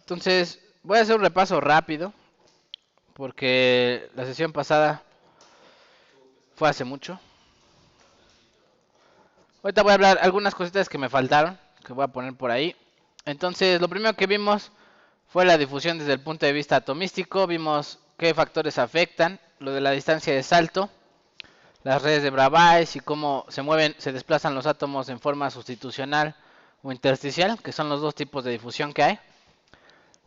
Entonces, voy a hacer un repaso rápido, porque la sesión pasada fue hace mucho. Ahorita voy a hablar algunas cositas que me faltaron, que voy a poner por ahí. Entonces, lo primero que vimos fue la difusión desde el punto de vista atomístico. Vimos qué factores afectan, lo de la distancia de salto, las redes de Bravais y cómo se mueven, se desplazan los átomos en forma sustitucional o intersticial, que son los dos tipos de difusión que hay.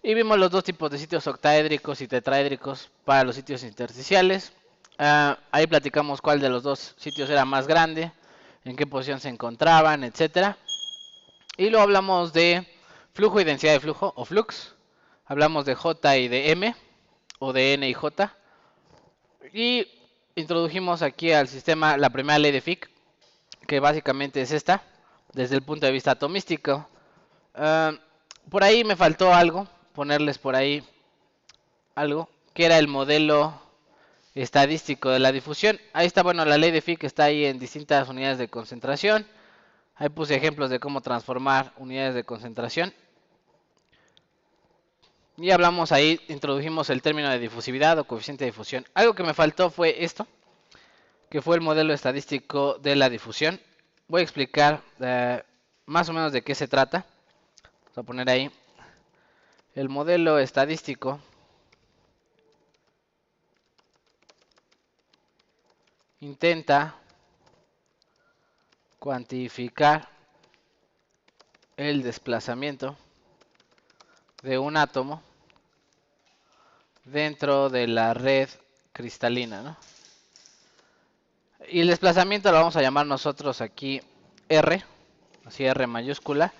Y vimos los dos tipos de sitios octaédricos y tetraédricos para los sitios intersticiales. Ahí platicamos cuál de los dos sitios era más grande, en qué posición se encontraban, etcétera. Y luego hablamos de flujo y densidad de flujo, o flux. Hablamos de J y de M, o de N y J. Y introdujimos aquí al sistema la primera ley de Fick, que básicamente es esta, desde el punto de vista atomístico. Por ahí me faltó algo, ponerles por ahí algo, que era el modelo estadístico de la difusión. Ahí está, bueno, la ley de Fick está ahí en distintas unidades de concentración. Ahí puse ejemplos de cómo transformar unidades de concentración. Y hablamos ahí, introdujimos el término de difusividad o coeficiente de difusión. Algo que me faltó fue esto, que fue el modelo estadístico de la difusión. Voy a explicar más o menos de qué se trata. Vamos a poner ahí el modelo estadístico intenta cuantificar el desplazamiento de un átomo dentro de la red cristalina, ¿no? Y el desplazamiento lo vamos a llamar nosotros aquí R, así R mayúscula,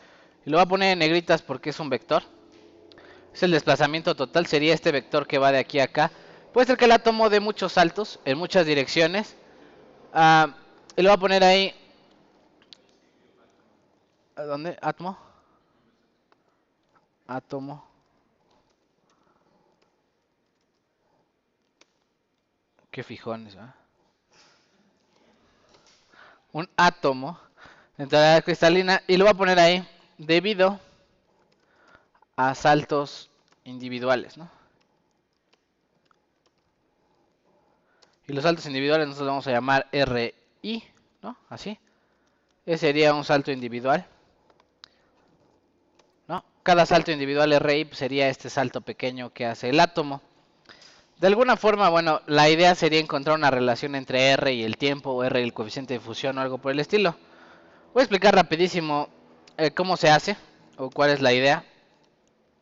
y lo voy a poner en negritas porque es un vector. Es el desplazamiento total, sería este vector que va de aquí a acá. Puede ser que el átomo dé muchos saltos en muchas direcciones. Y lo voy a poner ahí. ¿A dónde? ¿Átomo? Átomo. Qué fijones, ¿verdad? Un átomo dentro de la cristalina. Y lo voy a poner ahí debido a saltos individuales, ¿no? Y los saltos individuales nosotros vamos a llamar RI, ¿no? Así. Ese sería un salto individual, ¿no? Cada salto individual RI sería este salto pequeño que hace el átomo. De alguna forma, bueno, la idea sería encontrar una relación entre R y el tiempo, o R y el coeficiente de fusión o algo por el estilo. Voy a explicar rapidísimo cómo se hace, o cuál es la idea.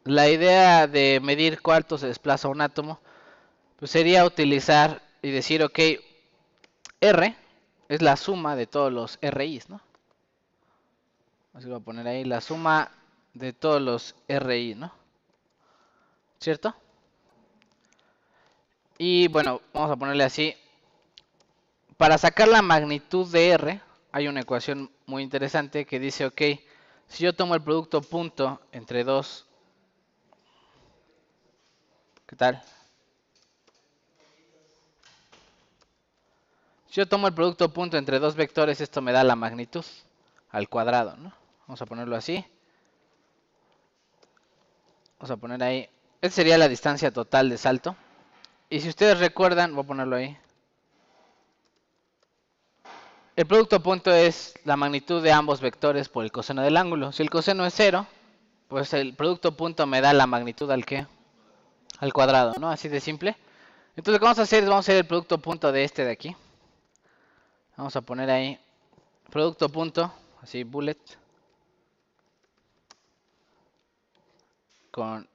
La idea de medir cuánto se desplaza un átomo, pues sería utilizar y decir, ok, R es la suma de todos los RIs, ¿no? Así voy a poner ahí la suma de todos los RI, ¿no? ¿Cierto? Y bueno, vamos a ponerle así. Para sacar la magnitud de R, hay una ecuación muy interesante que dice, ok, si yo tomo el producto punto entre dos, ¿qué tal? Si yo tomo el producto punto entre dos vectores, esto me da la magnitud al cuadrado, ¿no? Vamos a ponerlo así. Vamos a poner ahí. Esta sería la distancia total de salto. Y si ustedes recuerdan, voy a ponerlo ahí. El producto punto es la magnitud de ambos vectores por el coseno del ángulo. Si el coseno es 0, pues el producto punto me da la magnitud al ¿qué? Al cuadrado, ¿no? Así de simple. Entonces lo que vamos a hacer es vamos a hacer el producto punto de este de aquí. Vamos a poner ahí producto punto, así bullet, con,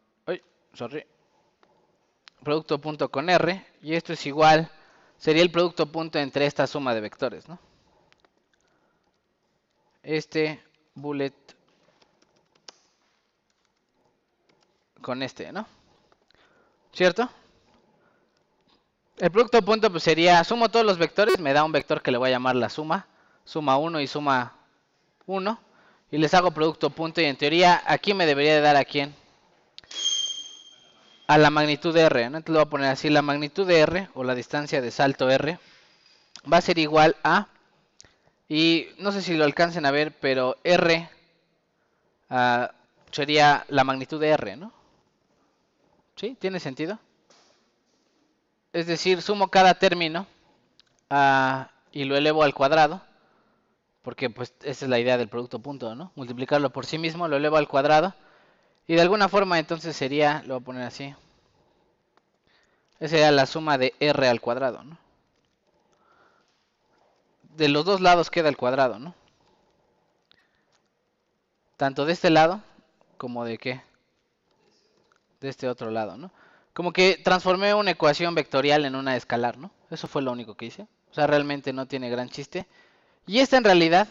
producto punto con R, y esto es igual, sería el producto punto entre esta suma de vectores, ¿no? Este bullet con este, ¿no? ¿Cierto? El producto punto pues sería, sumo todos los vectores, me da un vector que le voy a llamar la suma 1 y suma 1, y les hago producto punto, y en teoría aquí me debería de dar a quién, a la magnitud de R, ¿no? Entonces lo voy a poner así, la magnitud de R, o la distancia de salto R, va a ser igual a, y no sé si lo alcancen a ver, pero R sería la magnitud de R, ¿no? ¿Sí? ¿Tiene sentido? Es decir, sumo cada término y lo elevo al cuadrado, porque pues esa es la idea del producto punto, ¿no? Multiplicarlo por sí mismo, lo elevo al cuadrado, y de alguna forma entonces sería, lo voy a poner así, esa sería la suma de r al cuadrado, ¿no? De los dos lados queda el cuadrado, ¿no? Tanto de este lado como de qué, de este otro lado, ¿no? Como que transformé una ecuación vectorial en una escalar, ¿no? Eso fue lo único que hice. O sea, realmente no tiene gran chiste. Y esta en realidad,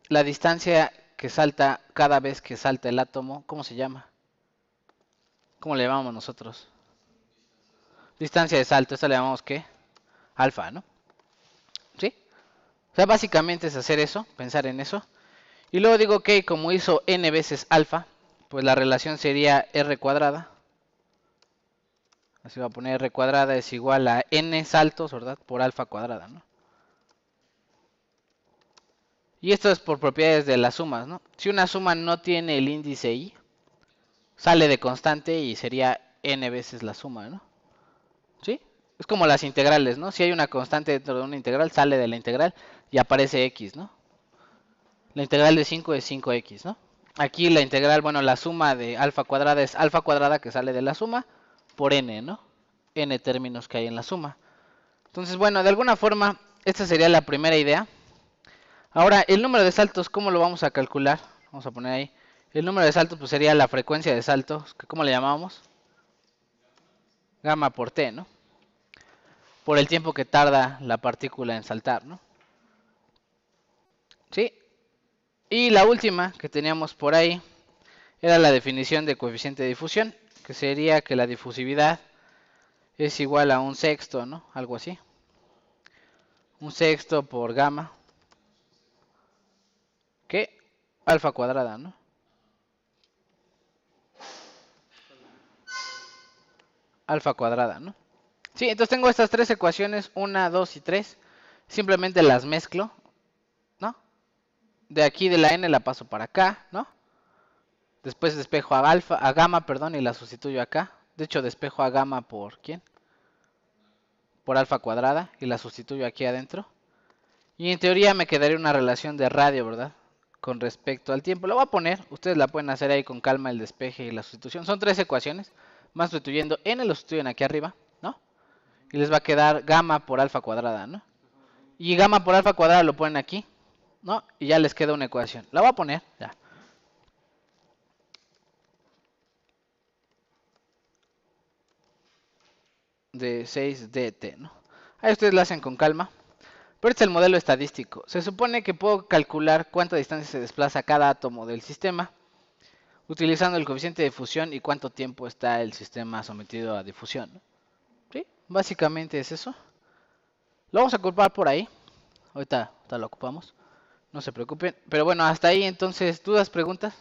la distancia que salta cada vez que salta el átomo, ¿cómo se llama? ¿Cómo le llamamos nosotros? Distancia de salto, esta le llamamos ¿qué? Alfa, ¿no? ¿Sí? O sea, básicamente es hacer eso, pensar en eso. Y luego digo que como hizo n veces alfa, pues la relación sería r cuadrada. Así va a poner r cuadrada es igual a n saltos, ¿verdad? Por alfa cuadrada, ¿no? Y esto es por propiedades de las sumas, ¿no? Si una suma no tiene el índice i, sale de constante y sería n veces la suma, ¿no? ¿Sí? Es como las integrales, ¿no? Si hay una constante dentro de una integral, sale de la integral y aparece x, ¿no? La integral de 5 es 5x, ¿no? Aquí la integral, bueno, la suma de alfa cuadrada es alfa cuadrada que sale de la suma por n, ¿no? N términos que hay en la suma. Entonces, bueno, de alguna forma, esta sería la primera idea. Ahora, el número de saltos, ¿cómo lo vamos a calcular? Vamos a poner ahí. El número de saltos pues sería la frecuencia de saltos, que ¿cómo le llamamos? Gamma por t, ¿no? Por el tiempo que tarda la partícula en saltar, ¿no? ¿Sí? Y la última que teníamos por ahí era la definición de coeficiente de difusión, que sería que la difusividad es igual a un sexto, ¿no? Algo así. Un sexto por gamma, que alfa cuadrada, ¿no? Alfa cuadrada, ¿no? Sí, entonces tengo estas tres ecuaciones, 1, 2 y 3. Simplemente las mezclo, ¿no? De aquí de la n la paso para acá, ¿no? Después despejo a gamma, perdón, y la sustituyo acá. De hecho, despejo a gamma por ¿quién? Por alfa cuadrada y la sustituyo aquí adentro. Y en teoría me quedaría una relación de radio, ¿verdad? Con respecto al tiempo. Lo voy a poner, ustedes la pueden hacer ahí con calma el despeje y la sustitución. Son tres ecuaciones, más sustituyendo n lo sustituyen aquí arriba, ¿no? Y les va a quedar gamma por alfa cuadrada, ¿no? Y gamma por alfa cuadrada lo ponen aquí, ¿no? Y ya les queda una ecuación. La voy a poner, ya. De 6dt, ¿no? Ahí ustedes la hacen con calma. Pero este es el modelo estadístico. Se supone que puedo calcular cuánta distancia se desplaza cada átomo del sistema utilizando el coeficiente de difusión y cuánto tiempo está el sistema sometido a difusión, ¿no? ¿Sí? Básicamente es eso. Lo vamos a ocupar por ahí. Ahorita lo ocupamos. No se preocupen. Pero bueno, hasta ahí entonces, ¿dudas, preguntas?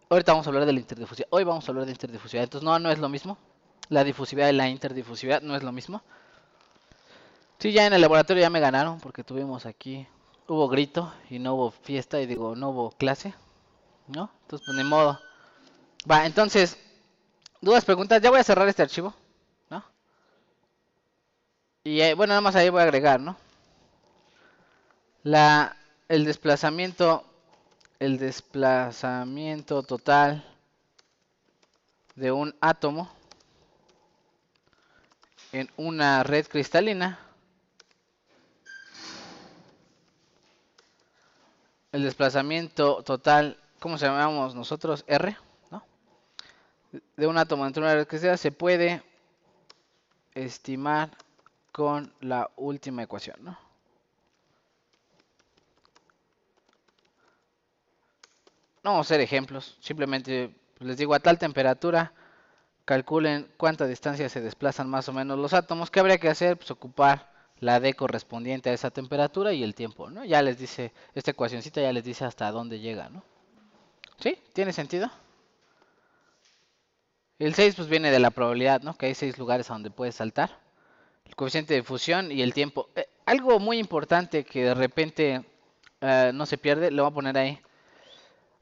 Ahorita vamos a hablar de la interdifusividad. Hoy vamos a hablar de interdifusividad. Entonces no es lo mismo. La difusividad y la interdifusividad no es lo mismo. Sí, ya en el laboratorio ya me ganaron porque tuvimos aquí, hubo grito y no hubo fiesta y digo, no hubo clase, ¿no? Entonces pues ni modo. Va, entonces, dudas, preguntas, ya voy a cerrar este archivo, ¿no? Y bueno, nada más ahí voy a agregar, ¿no? La, el desplazamiento, el desplazamiento total de un átomo en una red cristalina. El desplazamiento total, ¿cómo se llamamos nosotros? R, ¿no? De un átomo dentro de una red cristalina se puede estimar con la última ecuación, ¿no? No vamos a hacer ejemplos, simplemente les digo a tal temperatura, calculen cuánta distancia se desplazan más o menos los átomos. ¿Qué habría que hacer? Pues ocupar la D correspondiente a esa temperatura y el tiempo, ¿no? Ya les dice, esta ecuacioncita ya les dice hasta dónde llega, ¿no? ¿Sí? ¿Tiene sentido? El 6 pues viene de la probabilidad, ¿no? Que hay 6 lugares a donde puedes saltar. El coeficiente de fusión y el tiempo. Algo muy importante que de repente no se pierde, lo voy a poner ahí.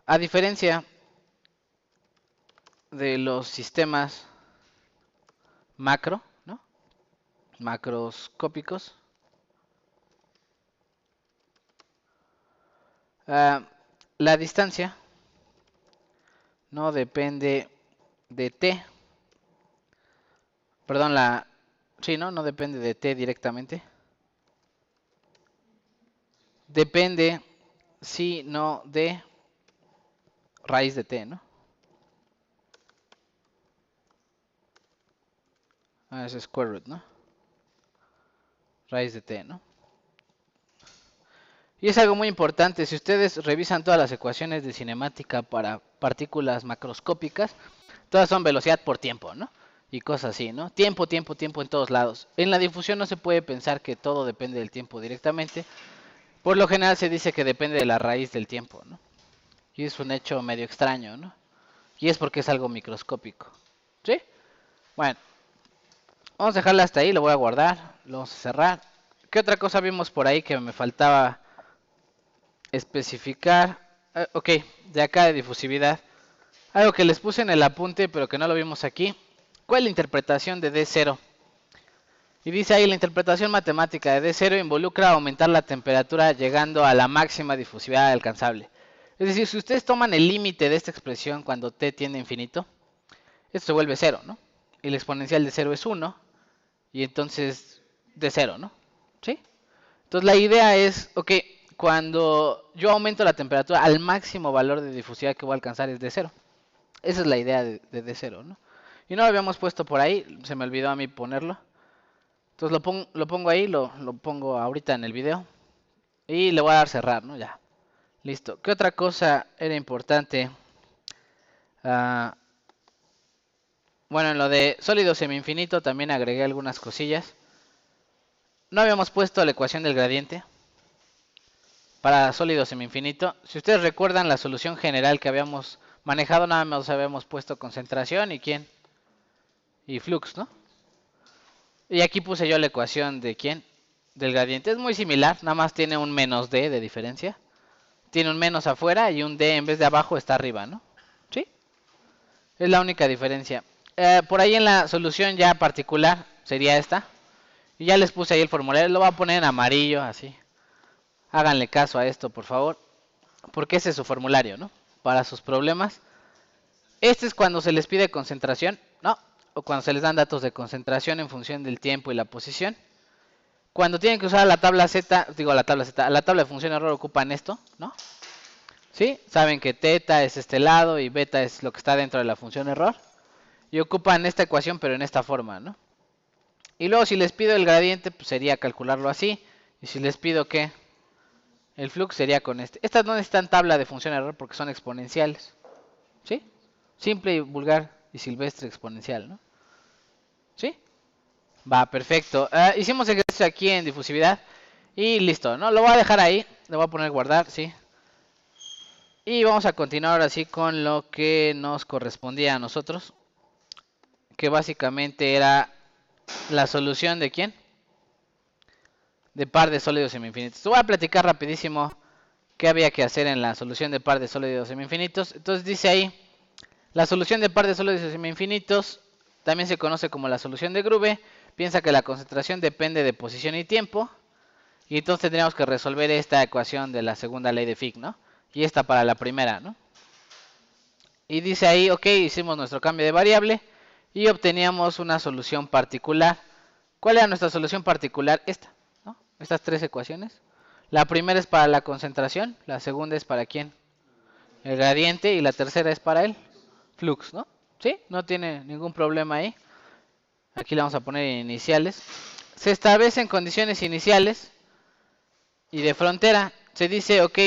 A diferencia de los sistemas macro, ¿no? Macroscópicos. La distancia no depende de t. Perdón, sí, no depende de t directamente. Depende, sí, no, de raíz de t, ¿no? Es square root, ¿no? Raíz de t, ¿no? Y es algo muy importante, si ustedes revisan todas las ecuaciones de cinemática para partículas macroscópicas, todas son velocidad por tiempo, ¿no? Y cosas así, ¿no? Tiempo, tiempo, tiempo en todos lados. En la difusión no se puede pensar que todo depende del tiempo directamente. Por lo general se dice que depende de la raíz del tiempo, ¿no? Y es un hecho medio extraño, ¿no? Y es porque es algo microscópico. ¿Sí? Bueno, vamos a dejarla hasta ahí, lo voy a guardar, lo vamos a cerrar. ¿Qué otra cosa vimos por ahí que me faltaba especificar? Ok, de acá de difusividad. Algo que les puse en el apunte, pero que no lo vimos aquí. ¿Cuál es la interpretación de D0? Y dice ahí, la interpretación matemática de D0 involucra aumentar la temperatura llegando a la máxima difusividad alcanzable. Es decir, si ustedes toman el límite de esta expresión cuando t tiende a infinito, esto se vuelve 0, ¿no? Y el exponencial de 0 es 1, y entonces de 0, ¿no? ¿Sí? Entonces la idea es, ok, cuando yo aumento la temperatura al máximo valor de difusividad que voy a alcanzar es de 0. Esa es la idea de D0, ¿no? Y no lo habíamos puesto por ahí, se me olvidó a mí ponerlo. Entonces lo pongo ahí, lo pongo ahorita en el video. Y le voy a dar cerrar, ¿no? Ya. Listo. ¿Qué otra cosa era importante? Bueno, en lo de sólido semi-infinito también agregué algunas cosillas. No habíamos puesto la ecuación del gradiente para sólido semi-infinito. Si ustedes recuerdan la solución general que habíamos manejado, nada más habíamos puesto concentración y quién. Y flux, ¿no? Y aquí puse yo la ecuación de quién. Del gradiente. Es muy similar, nada más tiene un menos d de diferencia. Tiene un menos afuera y un d en vez de abajo está arriba, ¿no? ¿Sí? Es la única diferencia. Por ahí en la solución ya particular sería esta. Y ya les puse ahí el formulario. Lo voy a poner en amarillo, así. Háganle caso a esto, por favor. Porque ese es su formulario, ¿no? Para sus problemas. Este es cuando se les pide concentración, ¿no? O cuando se les dan datos de concentración en función del tiempo y la posición. Cuando tienen que usar la tabla Z, la tabla de función error ocupan esto, ¿no? ¿Sí? Saben que teta es este lado y beta es lo que está dentro de la función error. Y ocupan esta ecuación pero en esta forma, ¿no? Y luego si les pido el gradiente, pues sería calcularlo así. Y si les pido que el flux sería con este. Estas no necesitan tabla de función error porque son exponenciales. ¿Sí? Simple y vulgar y silvestre exponencial, ¿no? ¿Sí? Va, perfecto. Hicimos ejercicio aquí en difusividad. Y listo, ¿no? Lo voy a dejar ahí. Le voy a poner guardar, ¿sí? Y vamos a continuar ahora sí con lo que nos correspondía a nosotros. Que básicamente era la solución de ¿quién? De par de sólidos semi-infinitos. Te voy a platicar rapidísimo qué había que hacer en la solución de par de sólidos semi-infinitos. Entonces dice ahí, la solución de par de sólidos semi-infinitos también se conoce como la solución de Grube. Piensa que la concentración depende de posición y tiempo. Y entonces tendríamos que resolver esta ecuación de la segunda ley de Fick, ¿no? Y esta para la primera, ¿no? Y dice ahí, ok, hicimos nuestro cambio de variable y obteníamos una solución particular. ¿Cuál era nuestra solución particular? Esta, ¿no? Estas tres ecuaciones. La primera es para la concentración, la segunda es para ¿quién? El gradiente y la tercera es para el flux, ¿no? ¿Sí? No tiene ningún problema ahí. Aquí le vamos a poner iniciales. Se establecen condiciones iniciales y de frontera. Se dice, ok,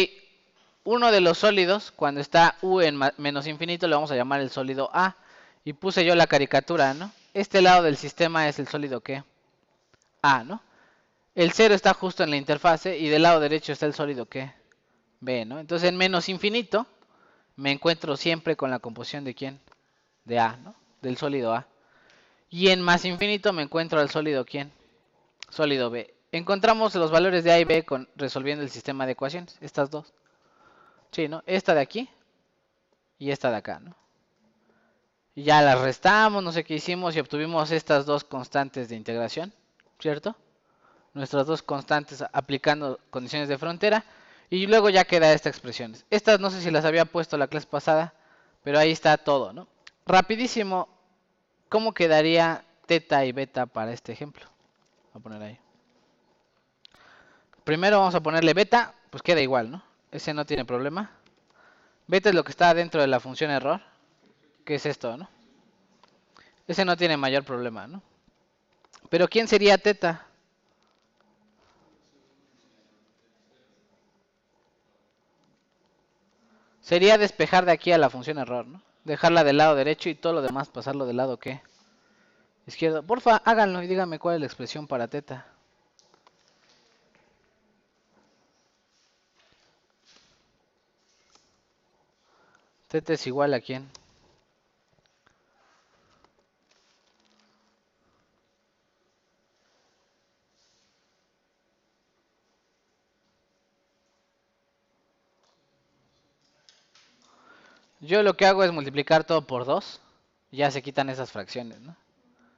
uno de los sólidos, cuando está U en menos infinito, le vamos a llamar el sólido A. Y puse yo la caricatura, ¿no? Este lado del sistema es el sólido ¿qué? A, ¿no? El 0 está justo en la interfase y del lado derecho está el sólido ¿qué? B, ¿no? Entonces en menos infinito me encuentro siempre con la composición de ¿quién? De A, ¿no? Del sólido A. Y en más infinito me encuentro al sólido ¿quién? Sólido B. Encontramos los valores de A y B resolviendo el sistema de ecuaciones, estas dos. Sí, ¿no? Esta de aquí y esta de acá, ¿no? Y ya las restamos, no sé qué hicimos y obtuvimos estas dos constantes de integración, ¿cierto? Nuestras dos constantes aplicando condiciones de frontera. Y luego ya queda esta expresión. Estas no sé si las había puesto la clase pasada, pero ahí está todo, ¿no? Rapidísimo, ¿cómo quedaría teta y beta para este ejemplo? Voy a poner ahí. Primero vamos a ponerle beta, pues queda igual, ¿no? Ese no tiene problema. Beta es lo que está dentro de la función error, que es esto, ¿no? Ese no tiene mayor problema, ¿no? Pero ¿quién sería teta? Sería despejar de aquí a la función error, ¿no? Dejarla del lado derecho y todo lo demás pasarlo del lado, ¿qué? Izquierdo. Porfa, háganlo y díganme cuál es la expresión para teta. Teta es igual a quién. Yo lo que hago es multiplicar todo por 2. Y ya se quitan esas fracciones, ¿no?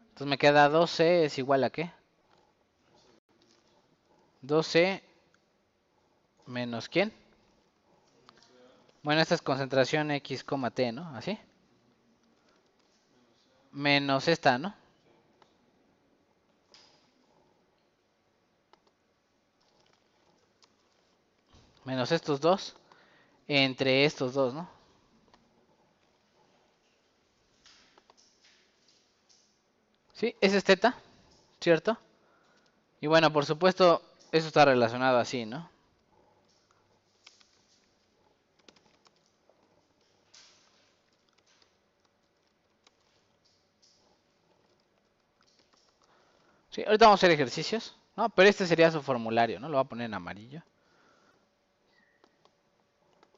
Entonces me queda 2c es igual a ¿qué? 2c menos ¿quién? Bueno, esta es concentración x, t, ¿no? Así. Menos esta, ¿no? Menos estos dos. Entre estos dos, ¿no? Sí, ese es teta, ¿cierto? Y bueno, por supuesto, eso está relacionado así, ¿no? Sí, ahorita vamos a hacer ejercicios, ¿no? Pero este sería su formulario, ¿no? Lo voy a poner en amarillo.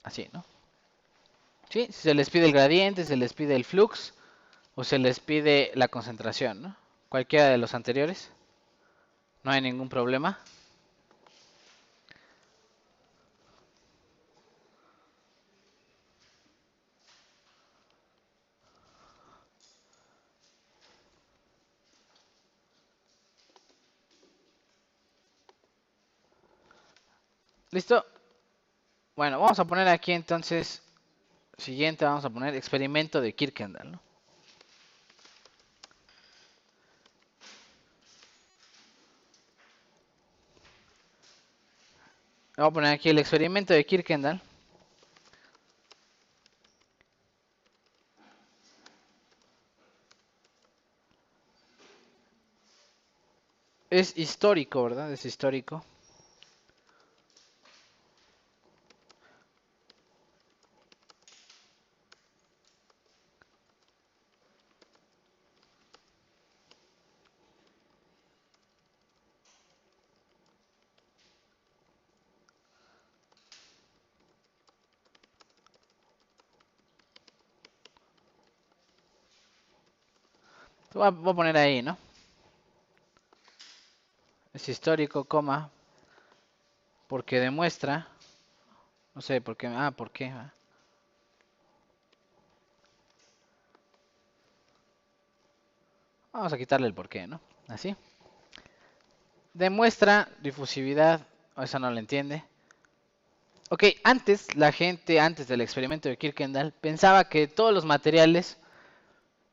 Así, ¿no? Sí, si se les pide el gradiente, se les pide el flux o se les pide la concentración, ¿no? Cualquiera de los anteriores. No hay ningún problema. ¿Listo? Bueno, vamos a poner aquí entonces, siguiente vamos a poner experimento de Kirkendall, ¿no? Vamos a poner aquí el experimento de Kirkendall. Es histórico, ¿verdad? Es histórico. Voy a poner ahí, ¿no? Es histórico, coma, porque demuestra, no sé por qué, ¿por qué? Vamos a quitarle el por qué, ¿no? Así. Demuestra difusividad, eso no lo entiende. Ok, antes la gente, antes del experimento de Kirkendall, pensaba que todos los materiales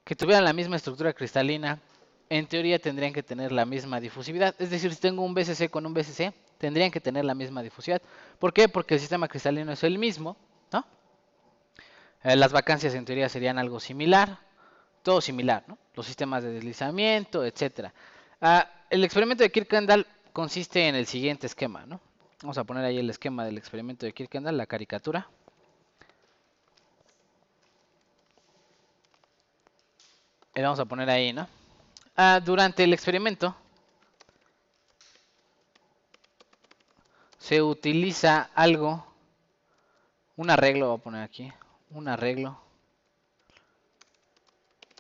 que tuvieran la misma estructura cristalina, en teoría tendrían que tener la misma difusividad. Es decir, si tengo un BCC con un BCC, tendrían que tener la misma difusividad. ¿Por qué? Porque el sistema cristalino es el mismo, ¿no? Las vacancias en teoría serían algo similar, todo similar, ¿no? Los sistemas de deslizamiento, etcétera. El experimento de Kirkendall consiste en el siguiente esquema, ¿no? Vamos a poner ahí el esquema del experimento de Kirkendall, la caricatura. Y vamos a poner ahí, ¿no? Durante el experimento se utiliza algo, un arreglo, voy a poner aquí, un arreglo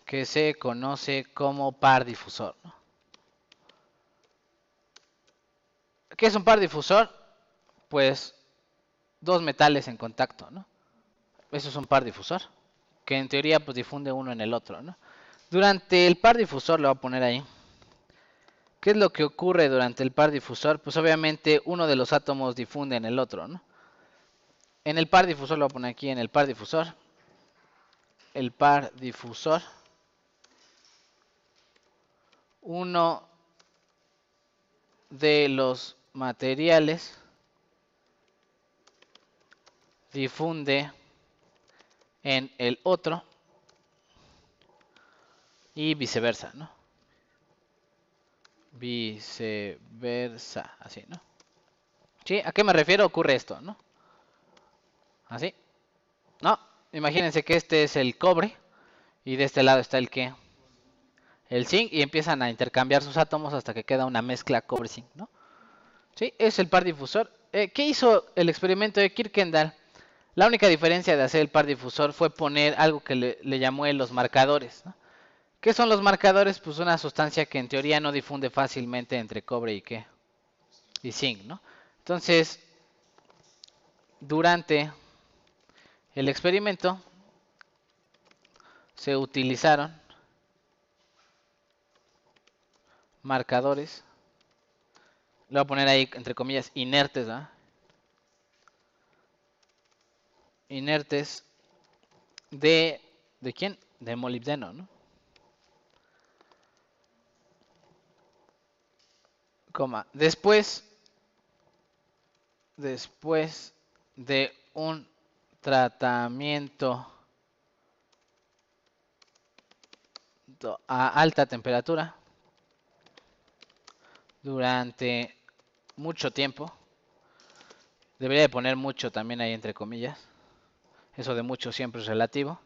que se conoce como par difusor, ¿no? ¿Qué es un par difusor? Pues dos metales en contacto, ¿no? Eso es un par difusor. que en teoría pues difunde uno en el otro, ¿no? Durante el par difusor, lo voy a poner ahí. ¿Qué es lo que ocurre durante el par difusor? Pues obviamente uno de los átomos difunde en el otro, ¿no? En el par difusor, lo voy a poner aquí en el par difusor. El par difusor. Uno de los materiales difunde en el otro y viceversa, ¿no? Viceversa, así, ¿no? ¿Sí? ¿A qué me refiero? Ocurre esto, ¿no? Así. No, imagínense que este es el cobre y de este lado está el que el zinc y empiezan a intercambiar sus átomos hasta que queda una mezcla cobre-zinc, ¿no? Sí, es el par difusor. ¿Qué hizo el experimento de Kirkendall? La única diferencia de hacer el par difusor fue poner algo que le llamó él los marcadores, ¿no? ¿Qué son los marcadores? Pues una sustancia que en teoría no difunde fácilmente entre cobre y qué y zinc, ¿no? Entonces, durante el experimento se utilizaron marcadores, le voy a poner ahí entre comillas inertes, ¿no? Inertes ¿de quién? De molibdeno, ¿no? Coma. Después de un tratamiento a alta temperatura durante mucho tiempo, debería de poner mucho también ahí entre comillas, eso de mucho siempre es relativo,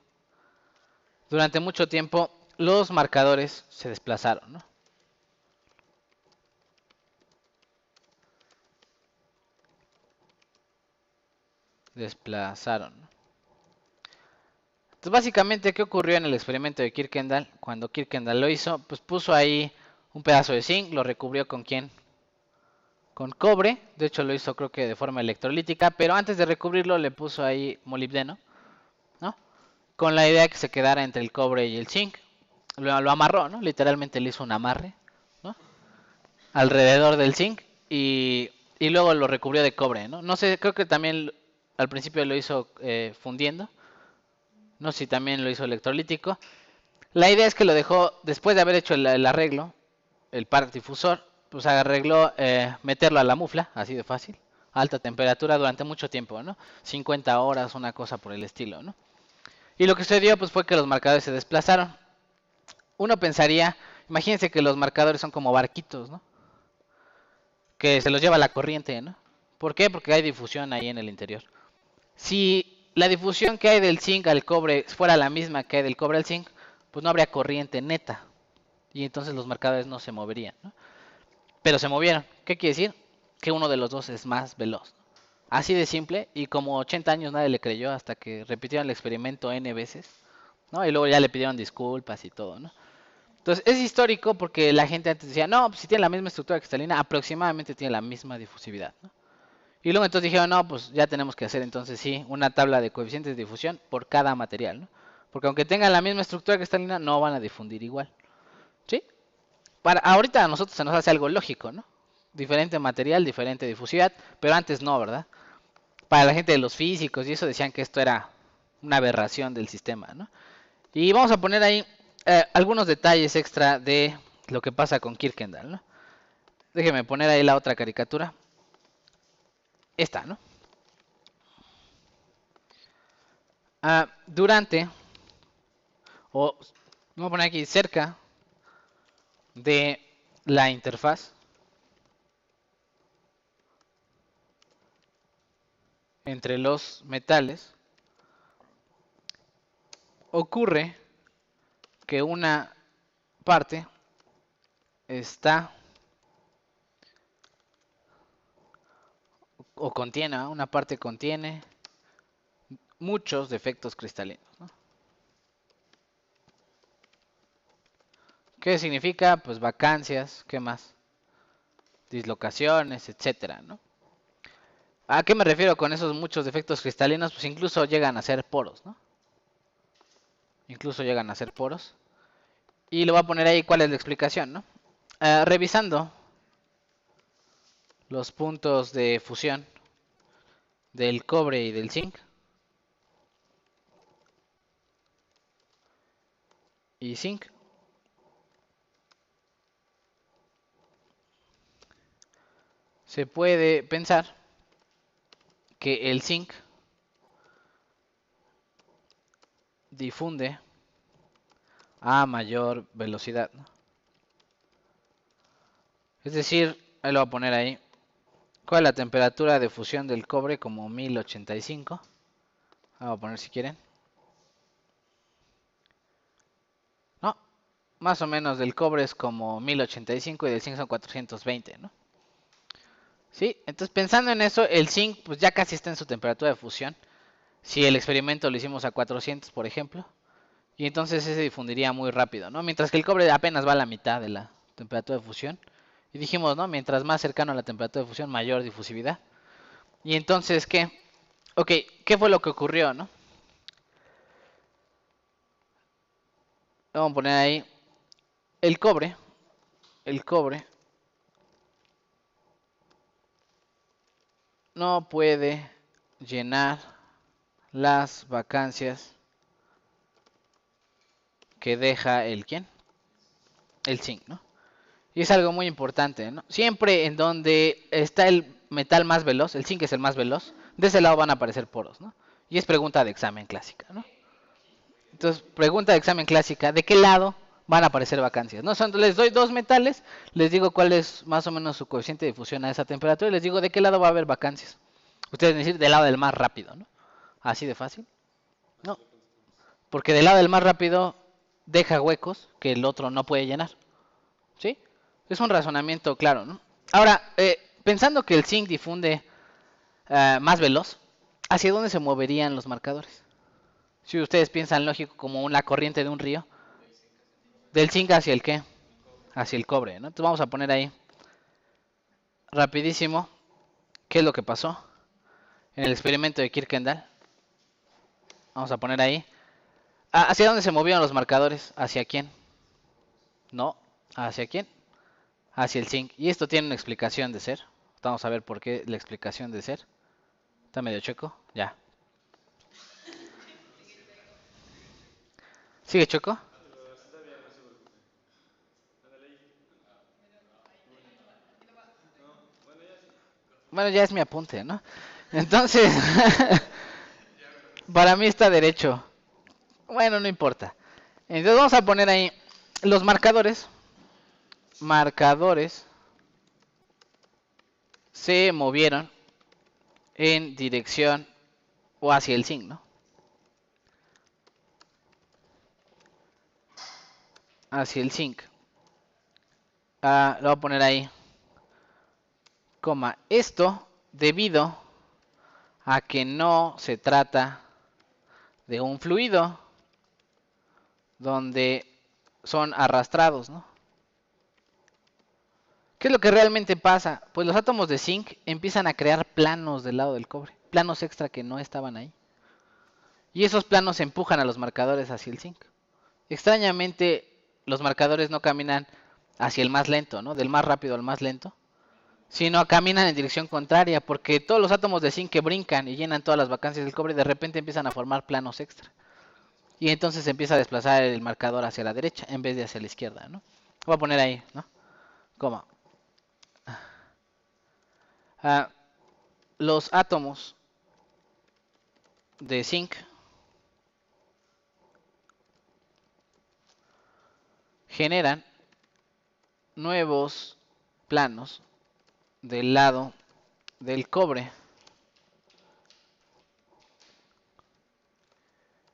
durante mucho tiempo los marcadores se desplazaron, ¿no? Desplazaron. Entonces, básicamente, ¿qué ocurrió en el experimento de Kirkendall? Cuando Kirkendall lo hizo, pues puso ahí un pedazo de zinc, lo recubrió con ¿quién? Con cobre, de hecho lo hizo creo que de forma electrolítica, pero antes de recubrirlo le puso ahí molibdeno, ¿no? Con la idea de que se quedara entre el cobre y el zinc. Lo amarró, ¿no? Literalmente le hizo un amarre, ¿no? Alrededor del zinc y luego lo recubrió de cobre, ¿no? No sé, creo que también al principio lo hizo fundiendo, no sé si también lo hizo electrolítico. La idea es que lo dejó, después de haber hecho el arreglo, el par difusor, pues arregló meterlo a la mufla, así de fácil, a alta temperatura durante mucho tiempo, ¿no? 50 horas, una cosa por el estilo, ¿no? Y lo que sucedió pues fue que los marcadores se desplazaron. Uno pensaría, imagínense que los marcadores son como barquitos, ¿no? Que se los lleva la corriente, ¿no? ¿Por qué? Porque hay difusión ahí en el interior. Si la difusión que hay del zinc al cobre fuera la misma que hay del cobre al zinc, pues no habría corriente neta. Y entonces los marcadores no se moverían, ¿no? Pero se movieron. ¿Qué quiere decir? Que uno de los dos es más veloz. Así de simple, y como 80 años nadie le creyó hasta que repitieron el experimento N veces, ¿no? Y luego ya le pidieron disculpas y todo, ¿no? Entonces es histórico porque la gente antes decía, no, pues si tiene la misma estructura cristalina, aproximadamente tiene la misma difusividad, ¿no? Y luego entonces dijeron, no, pues ya tenemos que hacer entonces sí una tabla de coeficientes de difusión por cada material, ¿no? Porque aunque tengan la misma estructura cristalina, no van a difundir igual, ¿sí? Ahorita a nosotros se nos hace algo lógico, ¿no? Diferente material, diferente difusividad, pero antes no, ¿verdad? Para la gente de los físicos y eso decían que esto era una aberración del sistema, ¿no? Y vamos a poner ahí algunos detalles extra de lo que pasa con Kirkendall, ¿no? Déjeme poner ahí la otra caricatura. Esta, ¿no? Durante, o vamos a poner aquí cerca de la interfaz entre los metales, ocurre que una parte está o contiene, una parte contiene muchos defectos cristalinos, ¿no? ¿Qué significa? Pues vacancias, ¿qué más? Dislocaciones, etcétera, ¿no? ¿A qué me refiero con esos muchos defectos cristalinos? Pues incluso llegan a ser poros, ¿no? incluso llegan a ser poros. Y le voy a poner ahí cuál es la explicación, ¿no? Revisando los puntos de fusión del cobre y del zinc. Y zinc. Se puede pensar que el zinc difunde a mayor velocidad, ¿no? Es decir, ahí lo voy a poner ahí. ¿Cuál es la temperatura de fusión del cobre? Como 1085. Vamos a poner si quieren. No, más o menos del cobre es como 1085 y del zinc son 420, ¿no? Sí, entonces pensando en eso, el zinc pues ya casi está en su temperatura de fusión. Si el experimento lo hicimos a 400, por ejemplo. Y entonces ese difundiría muy rápido, ¿no? Mientras que el cobre apenas va a la mitad de la temperatura de fusión. Y dijimos, ¿no? Mientras más cercano a la temperatura de fusión, mayor difusividad. Y entonces, ¿qué? Ok, ¿qué fue lo que ocurrió, no? Vamos a poner ahí el cobre. El cobre no puede llenar las vacancias que deja el ¿quién? El zinc, ¿no? Y es algo muy importante, ¿no? Siempre en donde está el metal más veloz, el zinc es el más veloz, de ese lado van a aparecer poros, ¿no? Y es pregunta de examen clásica, ¿no? Entonces, pregunta de examen clásica, ¿de qué lado van a aparecer vacancias? ¿No? Les doy dos metales, les digo cuál es más o menos su coeficiente de fusión a esa temperatura y les digo de qué lado va a haber vacancias. Ustedes me dicen del lado del más rápido, ¿no? Así de fácil. No, porque del lado del más rápido deja huecos que el otro no puede llenar. ¿Sí? Es un razonamiento claro, ¿no? Ahora, pensando que el zinc difunde más veloz, ¿hacia dónde se moverían los marcadores? Si ustedes piensan lógico como una corriente de un río, del zinc hacia el qué? Hacia el cobre, ¿no? Entonces vamos a poner ahí rapidísimo qué es lo que pasó en el experimento de Kirkendall. Vamos a poner ahí. ¿Hacia dónde se movieron los marcadores? ¿Hacia quién? No. ¿Hacia quién? Hacia el zinc. Y esto tiene una explicación de ser. Vamos a ver por qué la explicación de ser. Está medio chueco. Ya. ¿Sigue chueco? Bueno, ya es mi apunte, ¿no? Entonces, para mí está derecho. Bueno, no importa. Entonces vamos a poner ahí los marcadores. Marcadores se movieron en dirección o hacia el zinc, ¿no? Hacia el zinc. Lo voy a poner ahí, coma. Esto debido a que no se trata de un fluido donde son arrastrados, ¿no? ¿Qué es lo que realmente pasa? Pues los átomos de zinc empiezan a crear planos del lado del cobre, planos extra que no estaban ahí. Y esos planos empujan a los marcadores hacia el zinc. Extrañamente, los marcadores no caminan hacia el más lento, ¿no? Del más rápido al más lento, sino caminan en dirección contraria, porque todos los átomos de zinc que brincan y llenan todas las vacancias del cobre, de repente empiezan a formar planos extra. Y entonces se empieza a desplazar el marcador hacia la derecha en vez de hacia la izquierda, ¿no? Voy a poner ahí, ¿no? Como ah, los átomos de zinc generan nuevos planos del lado del cobre.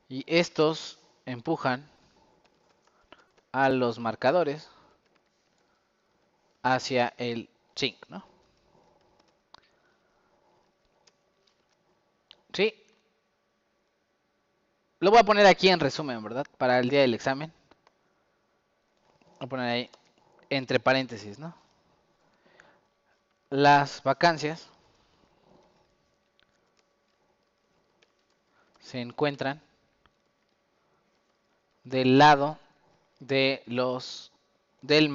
Y estos empujan a los marcadores hacia el zinc, ¿no? Sí, lo voy a poner aquí en resumen, ¿verdad? Para el día del examen. Voy a poner ahí entre paréntesis, ¿no? Las vacancias se encuentran del lado de del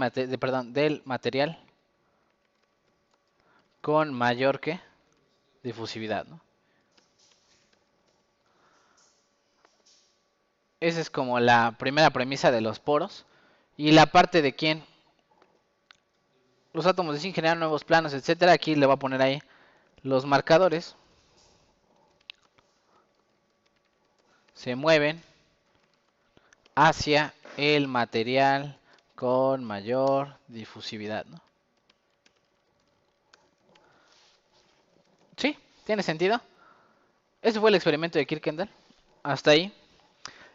material con mayor que difusividad, ¿no? Esa es como la primera premisa de los poros. Y la parte de quién los átomos deciden generar nuevos planos, etcétera. Aquí le voy a poner ahí los marcadores. Se mueven hacia el material con mayor difusividad, ¿no? ¿Sí? ¿Tiene sentido? Ese fue el experimento de Kirkendall. Hasta ahí.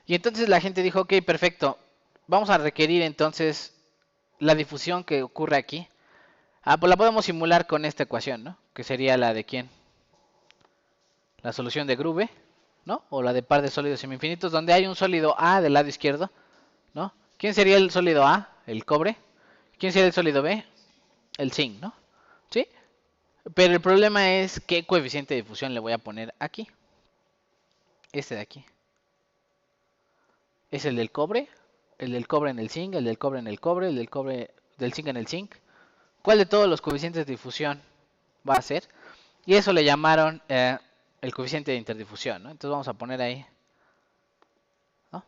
Y entonces la gente dijo, ok, perfecto. Vamos a requerir entonces la difusión que ocurre aquí. Ah, pues la podemos simular con esta ecuación, ¿no? Que sería la de ¿quién? La solución de Grube, ¿no? O la de par de sólidos semi-infinitos, donde hay un sólido A del lado izquierdo, ¿no? ¿Quién sería el sólido A? El cobre. ¿Quién sería el sólido B? El zinc, ¿no? ¿Sí? Pero el problema es qué coeficiente de difusión le voy a poner aquí. Este de aquí. ¿Es el del cobre? ¿El del cobre en el zinc? ¿El del cobre en el cobre? ¿El del cobre del zinc en el zinc? ¿Cuál de todos los coeficientes de difusión va a ser? Y eso le llamaron el coeficiente de interdifusión, ¿no? Entonces vamos a poner ahí, ¿no?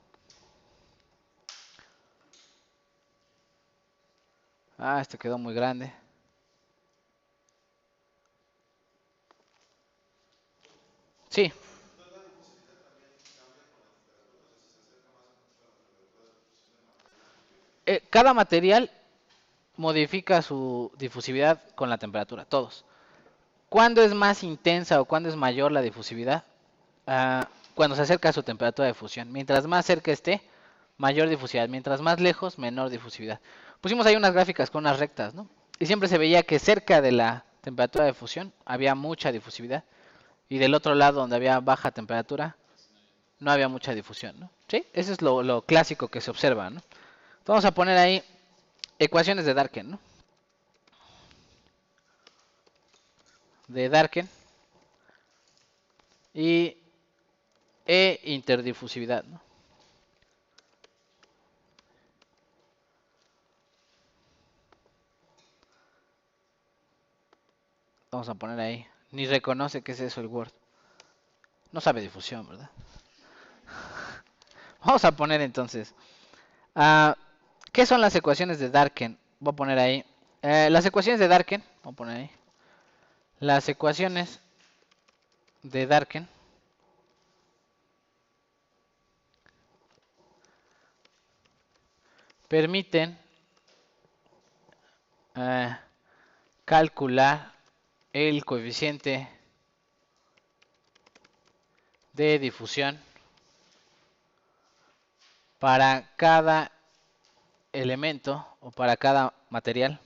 Ah, este quedó muy grande. Sí. Cada material modifica su difusividad con la temperatura, todos. ¿Cuándo es más intensa o cuándo es mayor la difusividad? Cuando se acerca a su temperatura de fusión. Mientras más cerca esté, mayor difusividad. Mientras más lejos, menor difusividad. Pusimos ahí unas gráficas con unas rectas, ¿no? Y siempre se veía que cerca de la temperatura de fusión había mucha difusividad. Y del otro lado, donde había baja temperatura, no había mucha difusión, ¿no? ¿Sí? Eso es lo clásico que se observa, ¿no? Vamos a poner ahí ecuaciones de Darken, ¿no? De Darken y interdifusividad, ¿no? Vamos a poner ahí. Ni reconoce qué es eso el Word. No sabe difusión, ¿verdad? Vamos a poner entonces. ¿Qué son las ecuaciones de Darken? Voy a poner ahí. Las ecuaciones de Darken. Voy a poner ahí. Las ecuaciones de Darken permiten calcular el coeficiente de difusión para cada elemento o para cada material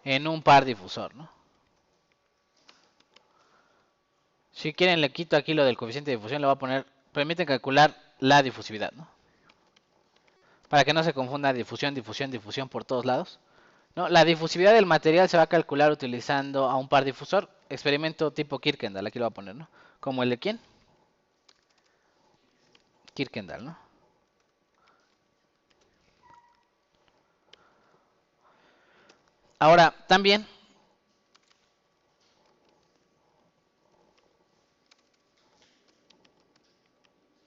en un par difusor, ¿no? Si quieren le quito aquí lo del coeficiente de difusión, le voy a poner, permiten calcular la difusividad, ¿no? Para que no se confunda difusión, difusión, difusión por todos lados. ¿No? La difusividad del material se va a calcular utilizando a un par difusor. Experimento tipo Kirkendall, aquí lo voy a poner, ¿no? Como el de ¿quién? Kirkendall, ¿no? Ahora, también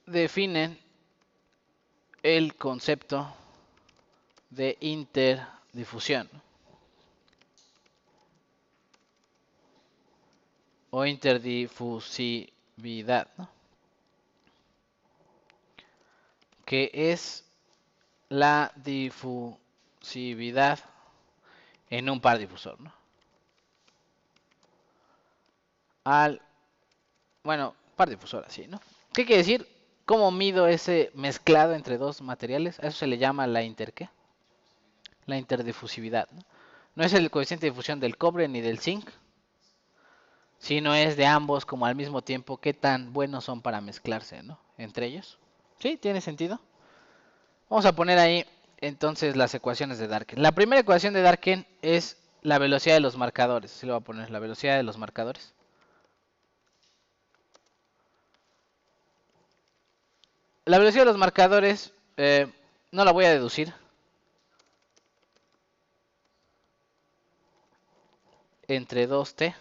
definen el concepto de interdifusión o interdifusividad, ¿no? Que es la difusividad en un par difusor, ¿no? Bueno, par difusor así, ¿no? ¿Qué quiere decir? ¿Cómo mido ese mezclado entre dos materiales? A eso se le llama la ¿qué? La interdifusividad, ¿no? No es el coeficiente de difusión del cobre ni del zinc, sino es de ambos como al mismo tiempo qué tan buenos son para mezclarse, ¿no? Entre ellos. ¿Sí? ¿Tiene sentido? Vamos a poner ahí entonces las ecuaciones de Darken. La primera ecuación de Darken es la velocidad de los marcadores. Sí lo voy a poner, la velocidad de los marcadores. La velocidad de los marcadores no la voy a deducir. Entre 2t.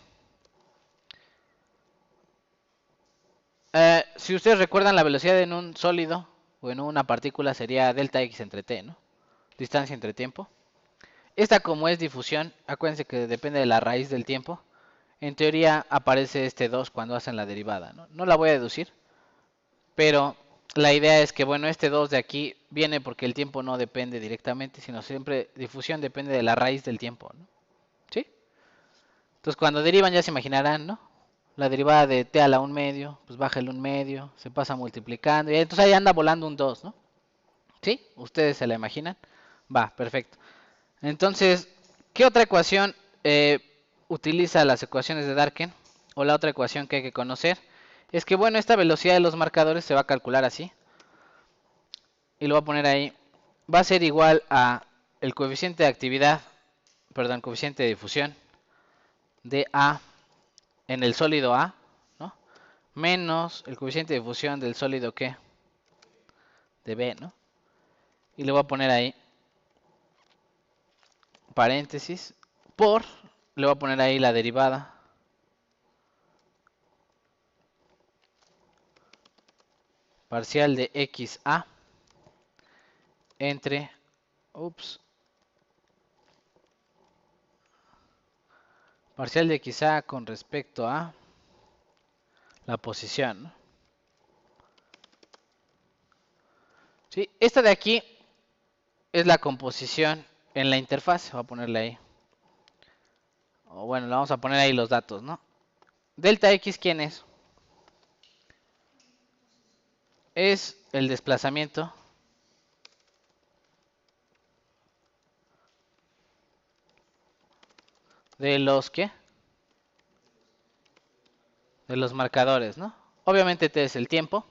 Si ustedes recuerdan, la velocidad en un sólido o en una partícula sería delta x entre t, ¿no? Distancia entre tiempo. Esta, como es difusión, acuérdense que depende de la raíz del tiempo. En teoría aparece este 2 cuando hacen la derivada, ¿no? No la voy a deducir, pero la idea es que, bueno, este 2 de aquí viene porque el tiempo no depende directamente, sino siempre difusión depende de la raíz del tiempo, ¿no? ¿Sí? Entonces cuando derivan ya se imaginarán, ¿no? La derivada de t a la 1/2, pues baja el 1/2, se pasa multiplicando, y entonces ahí anda volando un 2, ¿no? ¿Sí? ¿Ustedes se la imaginan? Va, perfecto. Entonces, ¿qué otra ecuación utiliza las ecuaciones de Dworkin? O la otra ecuación que hay que conocer es que, bueno, esta velocidad de los marcadores se va a calcular así. Y lo voy a poner ahí. Va a ser igual a el coeficiente de actividad, perdón, coeficiente de difusión de A en el sólido A, ¿no? Menos el coeficiente de difusión del sólido ¿qué? De B, ¿no? Y le voy a poner ahí paréntesis por, le voy a poner ahí la derivada parcial de XA entre, parcial de XA con respecto a la posición, ¿no? ¿Sí? Esta de aquí es la composición en la interfaz, voy a ponerle ahí. O bueno, le vamos a poner ahí los datos, ¿no? Delta X, ¿quién es? Es el desplazamiento de los ¿qué? De los marcadores, ¿no? Obviamente T es el tiempo.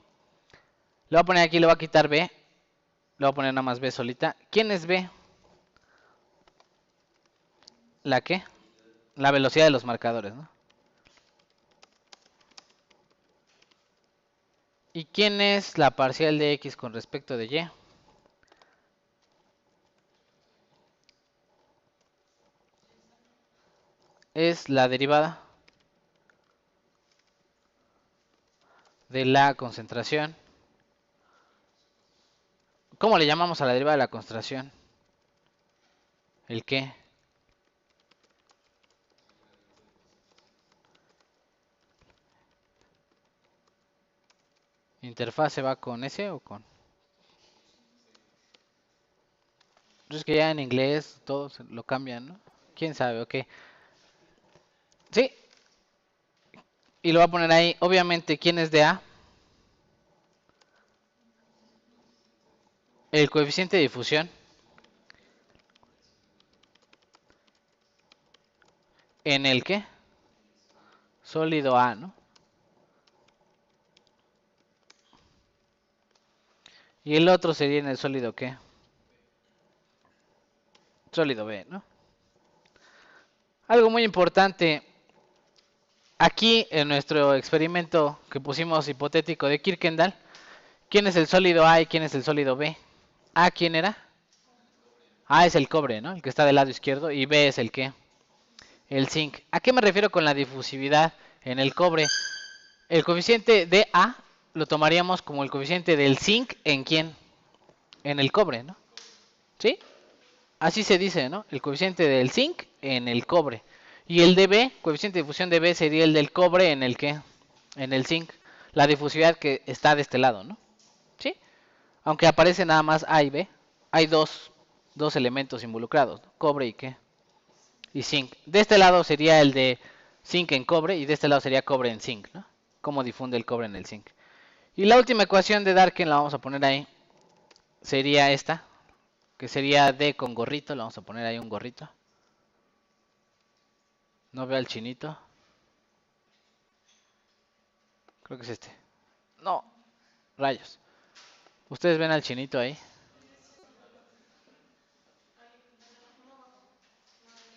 Le voy a poner aquí, le voy a quitar B. Le voy a poner nada más B solita. ¿Quién es B? ¿La qué? La velocidad de los marcadores, ¿no? ¿Y quién es la parcial de X con respecto de Y? Es la derivada de la concentración. ¿Cómo le llamamos a la derivada de la concentración? ¿El qué? ¿Interfase va con S o con? Es que ya en inglés todos lo cambian, ¿no? ¿Quién sabe? Ok. Sí. Y lo voy a poner ahí. Obviamente, ¿quién es de A? El coeficiente de difusión. ¿En el qué? Sólido A, ¿no? Y el otro sería en el sólido ¿qué? Sólido B, ¿no? Algo muy importante. Aquí en nuestro experimento que pusimos hipotético de Kirkendall, ¿quién es el sólido A y quién es el sólido B? ¿A quién era? A es el cobre, ¿no? El que está del lado izquierdo. Y B es el ¿qué? El zinc. ¿A qué me refiero con la difusividad en el cobre? El coeficiente de A lo tomaríamos como el coeficiente del zinc en quién? En el cobre, ¿no? ¿Sí? Así se dice, ¿no? El coeficiente del zinc en el cobre. Y el de B, coeficiente de difusión de B sería el del cobre en el ¿qué? En el zinc. La difusividad que está de este lado, ¿no? ¿Sí? Aunque aparece nada más A y B, hay dos elementos involucrados, ¿no? Cobre y ¿qué? Y zinc. De este lado sería el de zinc en cobre y de este lado sería cobre en zinc, ¿no? Cómo difunde el cobre en el zinc. Y la última ecuación de Dworkin la vamos a poner ahí. Sería esta, que sería D con gorrito. Le vamos a poner ahí un gorrito. No veo al chinito. Creo que es este. No, rayos. ¿Ustedes ven al chinito ahí?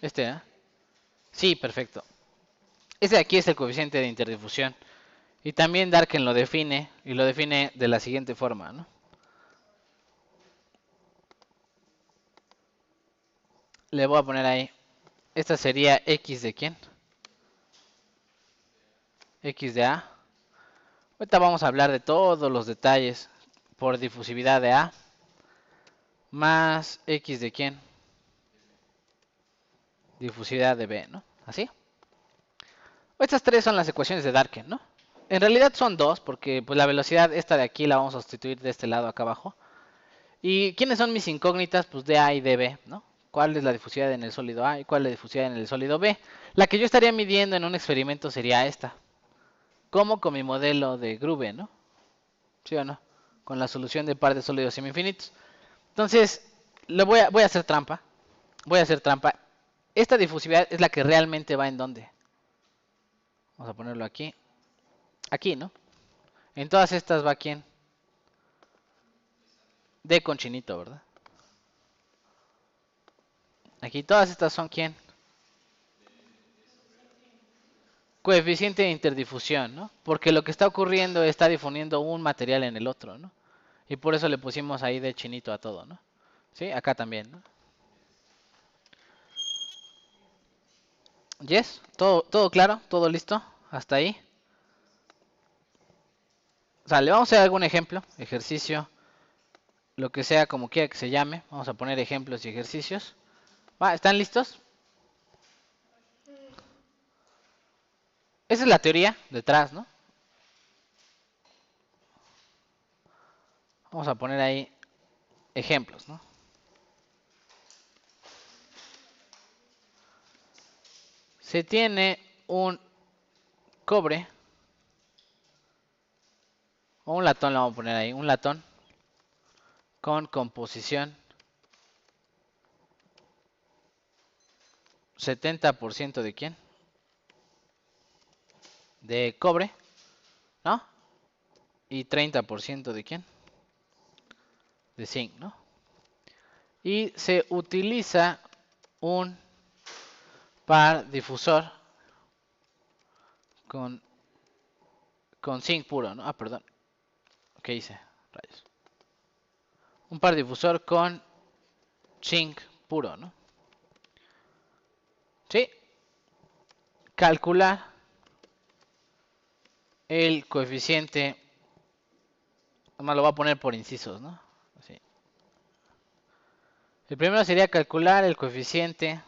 Este, ¿eh? Sí, perfecto. Este de aquí es el coeficiente de interdifusión. Y también Darken lo define, y lo define de la siguiente forma, ¿no? Le voy a poner ahí. Esta sería X de quién? X de A. Ahorita vamos a hablar de todos los detalles por difusividad de A. Más X de quién? Difusividad de B, ¿no? ¿Así? Estas tres son las ecuaciones de Darken, ¿no? En realidad son dos, porque pues la velocidad esta de aquí la vamos a sustituir de este lado acá abajo. ¿Y quiénes son mis incógnitas? Pues dA y dB, ¿no? ¿Cuál es la difusividad en el sólido A y cuál es la difusividad en el sólido B? La que yo estaría midiendo en un experimento sería esta. Como con mi modelo de Grube, ¿no? ¿Sí o no? Con la solución de par de sólidos semifinitos. Entonces, voy a hacer trampa. Voy a hacer trampa. Esta difusividad es la que realmente va en dónde. Vamos a ponerlo aquí. Aquí, ¿no? En todas estas va quién. D con chinito, ¿verdad? Aquí todas estas son quién. Coeficiente de interdifusión, ¿no? Porque lo que está ocurriendo está difundiendo un material en el otro, ¿no? Y por eso le pusimos ahí de chinito a todo, ¿no? ¿Sí? Acá también, ¿no? Yes, todo claro, todo listo, hasta ahí. O sea, le vamos a hacer algún ejemplo, ejercicio, lo que sea, como quiera que se llame. Vamos a poner ejemplos y ejercicios. Va, ¿están listos? Esa es la teoría detrás, ¿no? Vamos a poner ahí ejemplos, ¿no? Se tiene un cobre, o un latón, le vamos a poner ahí, un latón con composición 70% de quién? De cobre, ¿no? Y 30% de quién? De zinc, ¿no? Y se utiliza un par difusor con, con zinc puro, ¿no? Ah, perdón. ¿Qué hice? Rayos. Un par difusor con zinc puro, ¿no? Sí. Calcular el coeficiente. Además lo voy a poner por incisos, ¿no? Así. El primero sería calcular el coeficiente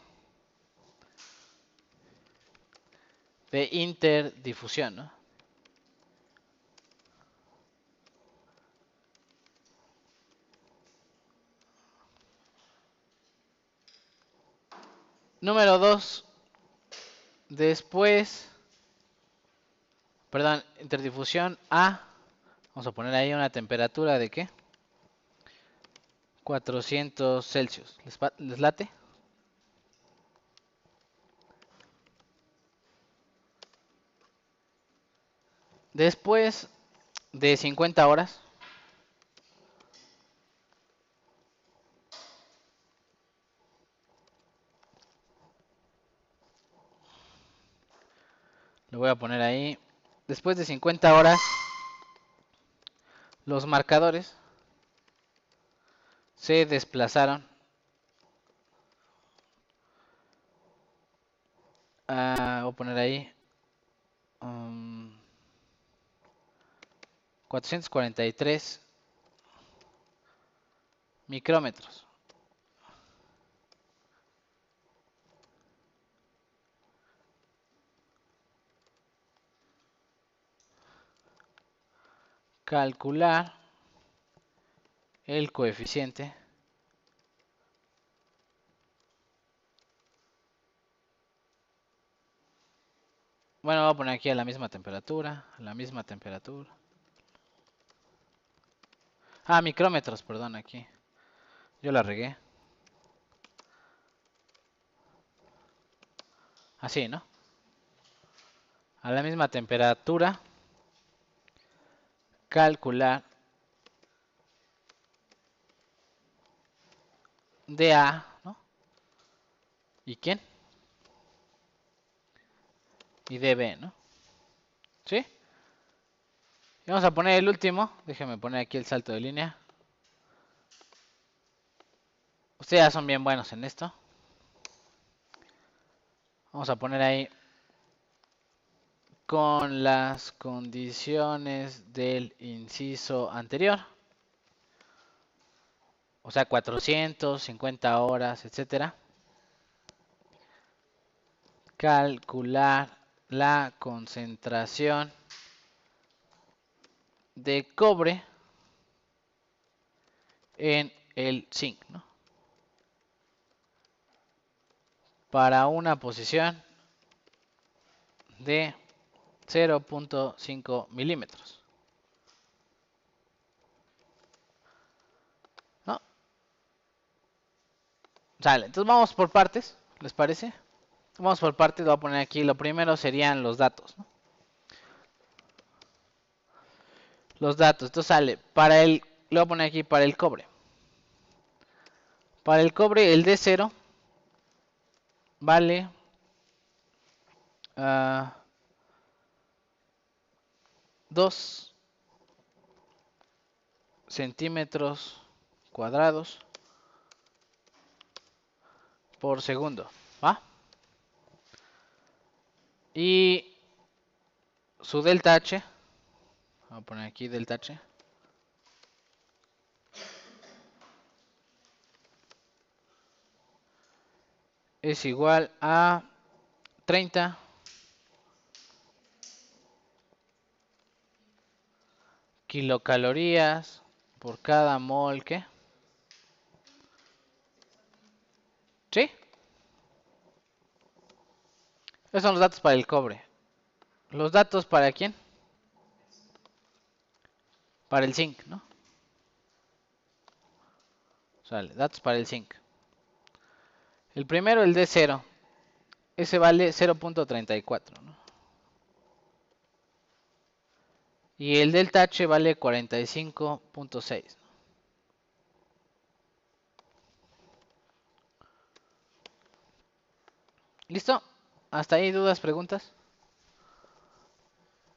de interdifusión, ¿no? Número 2. Después, perdón, interdifusión A. Vamos a poner ahí una temperatura de ¿qué? 400 Celsius. ¿Les late? Después de 50 horas, lo voy a poner ahí. Después de 50 horas, los marcadores se desplazaron voy a poner ahí 443 micrómetros. Calcular el coeficiente bueno, voy a poner aquí a la misma temperatura, a la misma temperatura. Ah, micrómetros, perdón, aquí. Yo la regué. Así, ¿no? A la misma temperatura, calcular dA, ¿no? ¿Y quién? Y dB, ¿no? ¿Sí? Y vamos a poner el último. Déjenme poner aquí el salto de línea. Ustedes ya son bien buenos en esto. Vamos a poner ahí con las condiciones del inciso anterior. O sea, 450 horas, etcétera. Calcular la concentración de cobre en el zinc, ¿no? Para una posición de 0.5 milímetros, ¿no? Sale, entonces vamos por partes, ¿les parece? Vamos por partes, lo voy a poner aquí. Lo primero serían los datos, ¿no? Los datos, entonces sale, para el, lo voy a poner aquí para el cobre. Para el cobre, el D0 vale 2 centímetros cuadrados por segundo, ¿va? Y su delta H, voy a poner aquí delta H, es igual a 30 kilocalorías por cada mol, ¿qué? ¿Sí? Esos son los datos para el cobre. Los datos para quién? Para el zinc, ¿no? Sale, datos para el zinc. El primero, el D0. Ese vale 0.34, ¿no? Y el delta H vale 45.6. ¿Listo? ¿Hasta ahí dudas, preguntas?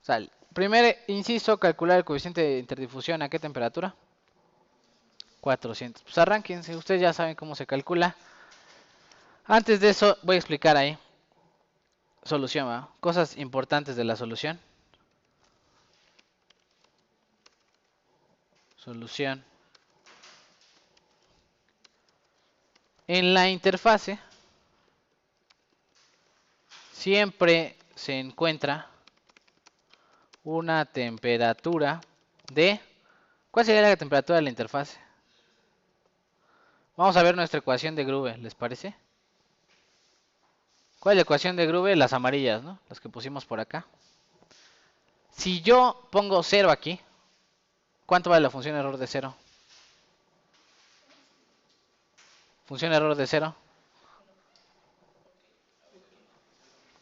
Sale. Primer inciso, calcular el coeficiente de interdifusión. ¿A qué temperatura? 400. Pues arránquense, ustedes ya saben cómo se calcula. Antes de eso, voy a explicar ahí. Solución, ¿verdad? Cosas importantes de la solución. Solución. En la interfase siempre se encuentra una temperatura de... ¿Cuál sería la temperatura de la interfase? Vamos a ver nuestra ecuación de Grube, ¿les parece? ¿Cuál es la ecuación de Grube? Las amarillas, ¿no? Las que pusimos por acá. Si yo pongo 0 aquí, ¿cuánto vale la función error de 0? Función error de 0.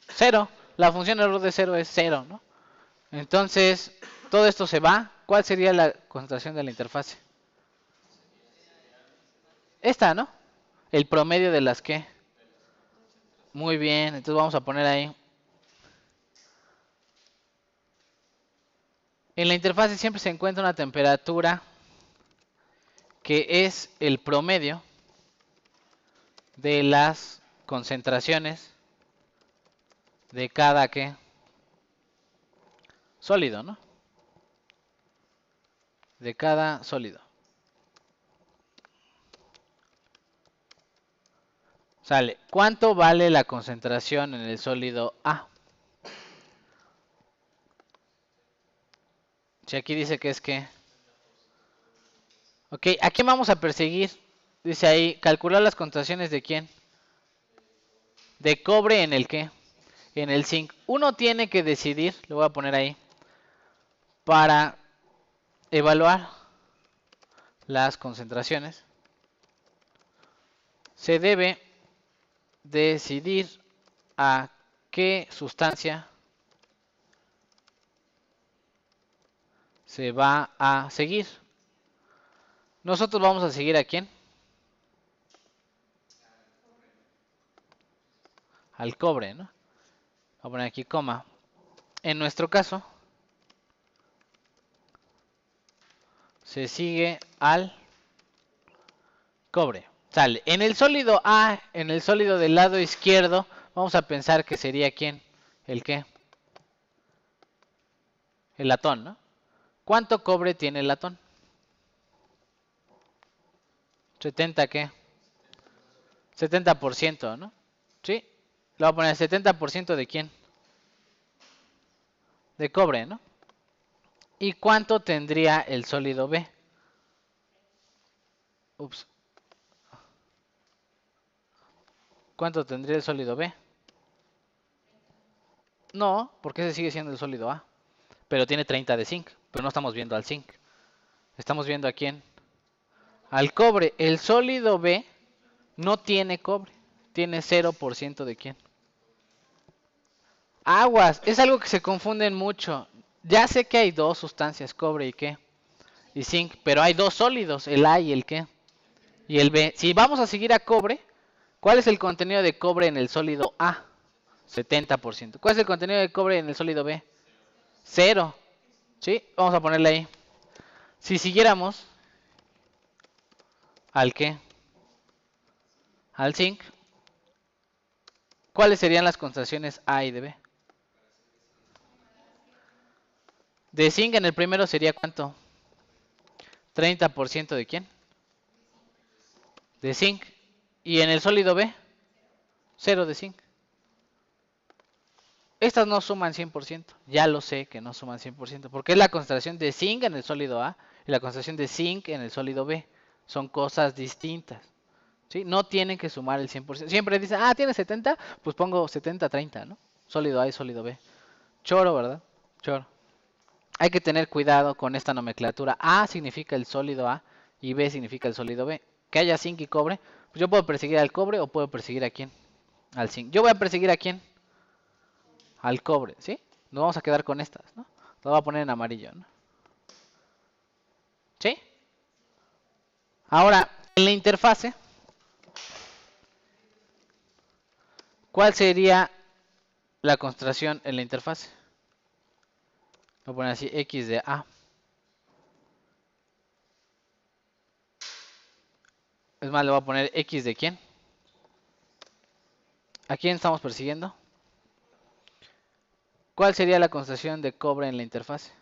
0. La función error de 0 es 0, ¿no? Entonces, todo esto se va. ¿Cuál sería la concentración de la interfase? Esta, ¿no? El promedio de las que. Muy bien, entonces vamos a poner ahí. En la interfase siempre se encuentra una temperatura que es el promedio de las concentraciones de cada que sólido, ¿no? De cada sólido. Sale. ¿Cuánto vale la concentración en el sólido A? Si aquí dice que es que... Ok, ¿a quién vamos a perseguir? Dice ahí, calcular las concentraciones de quién. De cobre en el qué. En el zinc. Uno tiene que decidir, lo voy a poner ahí, para evaluar las concentraciones. Se debe decidir a qué sustancia se va a seguir. Nosotros vamos a seguir a quién. Al cobre, ¿no? Voy a poner aquí coma. En nuestro caso, se sigue al cobre. Sale. En el sólido A, en el sólido del lado izquierdo, vamos a pensar que sería ¿quién? ¿El qué? El latón, ¿no? ¿Cuánto cobre tiene el latón? 70, ¿qué? 70%, ¿no? ¿Sí? Le voy a poner 70% de quién? De cobre, ¿no? ¿Y cuánto tendría el sólido B? Ups. ¿Cuánto tendría el sólido B? No, porque ese sigue siendo el sólido A. Pero tiene 30 de zinc. Pero no estamos viendo al zinc. Estamos viendo a quién. Al cobre. El sólido B no tiene cobre. Tiene 0% de quién. Aguas. Es algo que se confunden mucho. Ya sé que hay dos sustancias, cobre y qué. Y zinc. Pero hay dos sólidos. El A y el qué. Y el B. Si vamos a seguir a cobre, ¿cuál es el contenido de cobre en el sólido A? 70%. ¿Cuál es el contenido de cobre en el sólido B? 0. ¿Sí? Vamos a ponerle ahí. Si siguiéramos al qué? Al zinc. ¿Cuáles serían las concentraciones A y de B? De zinc en el primero sería ¿cuánto? 30% de quién? De zinc. Y en el sólido B, 0 de zinc. Estas no suman 100%. Ya lo sé que no suman 100%. Porque es la concentración de zinc en el sólido A y la concentración de zinc en el sólido B. Son cosas distintas. ¿Sí? No tienen que sumar el 100%. Siempre dicen, ah, tiene 70, pues pongo 70-30, ¿no? Sólido A y sólido B. Choro, ¿verdad? Choro. Hay que tener cuidado con esta nomenclatura. A significa el sólido A y B significa el sólido B. Que haya zinc y cobre, pues yo puedo perseguir al cobre o puedo perseguir a quién. Al zinc. Yo voy a perseguir a quién. Al cobre, ¿sí? Nos vamos a quedar con estas, ¿no? Lo voy a poner en amarillo, ¿no? ¿Sí? Ahora, en la interfase, ¿cuál sería la concentración en la interfase? Voy a poner así, X de A. Es más, le voy a poner X de quién. ¿A quién estamos persiguiendo? ¿Cuál sería la concentración de cobre en la interfase?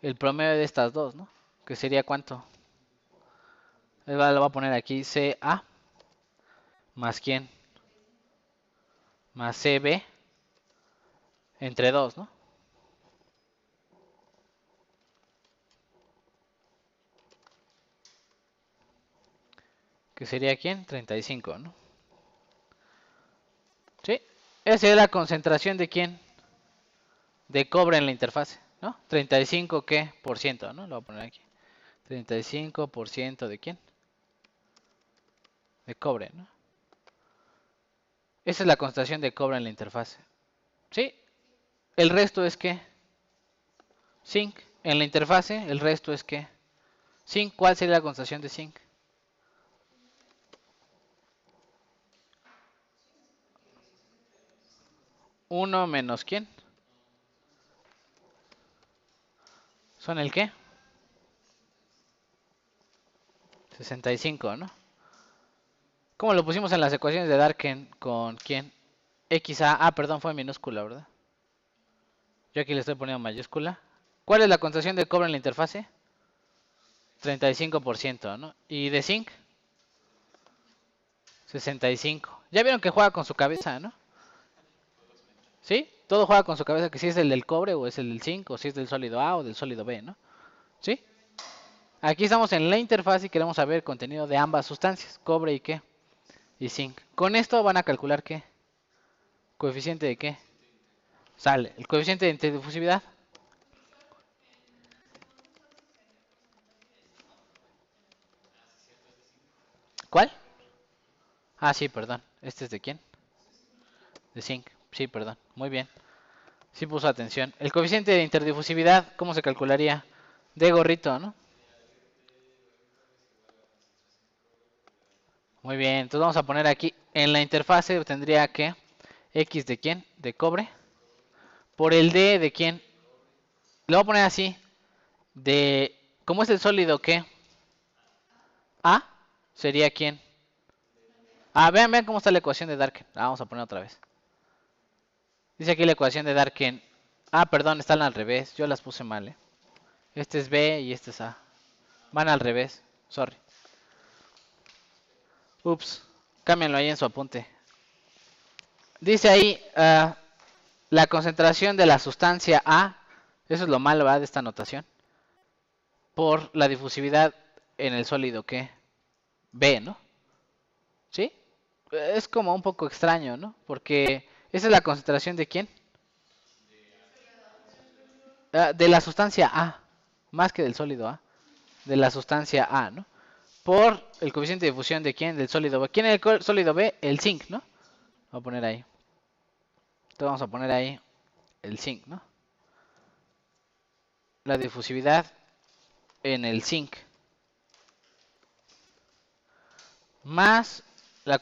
El promedio de estas dos, ¿no? Que sería ¿cuánto? Le voy a poner aquí CA más quién. Más CB entre 2, ¿no? Que sería quién? 35, ¿no? ¿Sí? Esa es la concentración de quién? De cobre en la interfase, ¿no? 35 ¿qué? Por ciento, ¿no? Lo voy a poner aquí. 35% de quién? De cobre, ¿no? Esa es la concentración de cobre en la interfase. ¿Sí? El resto es ¿qué? Zinc. En la interfase, el resto es ¿qué? Zinc. ¿Cuál sería la concentración de zinc? 1 menos ¿quién? ¿Son el qué? 65, ¿no? ¿Cómo lo pusimos en las ecuaciones de Darken con quién? XA. Ah, perdón, fue minúscula, ¿verdad? Yo aquí le estoy poniendo mayúscula. ¿Cuál es la concentración de cobre en la interfase? 35%, ¿no? ¿Y de zinc? 65. Ya vieron que juega con su cabeza, ¿no? ¿Sí? Todo juega con su cabeza, que si es el del cobre o es el del zinc, o si es del sólido A o del sólido B, ¿no? ¿Sí? Aquí estamos en la interfaz y queremos saber el contenido de ambas sustancias, cobre y qué, y zinc. Con esto van a calcular qué, coeficiente de qué, sale, el coeficiente de interdifusividad. ¿Cuál? Ah, sí, perdón, este es de quién, de zinc, sí, perdón, muy bien, sí puso atención. El coeficiente de interdifusividad, ¿cómo se calcularía? De gorrito, ¿no? Muy bien, entonces vamos a poner aquí, en la interfase tendría que, X de quién, de cobre, por el D de quién, le voy a poner así, de ¿Cómo es el sólido qué? ¿A? ¿Sería quién? Ah, vean cómo está la ecuación de Darken. Vamos a poner otra vez. Dice aquí la ecuación de Darken. Ah, perdón, están al revés. Yo las puse mal, Este es B y este es A. Van al revés. Sorry. Ups. Cámbienlo ahí en su apunte. Dice ahí la concentración de la sustancia A. Eso es lo malo, ¿verdad? De esta notación. Por la difusividad en el sólido que B, ¿no? ¿Sí? Es como un poco extraño, ¿no? Porque esa es la concentración de ¿quién? De la sustancia A, más que del sólido A, de la sustancia A, ¿no? Por el coeficiente de difusión de ¿quién? Del sólido B. ¿Quién es el sólido B? El zinc, ¿no? Voy a poner ahí. Entonces vamos a poner ahí el zinc, ¿no? La difusividad en el zinc más la,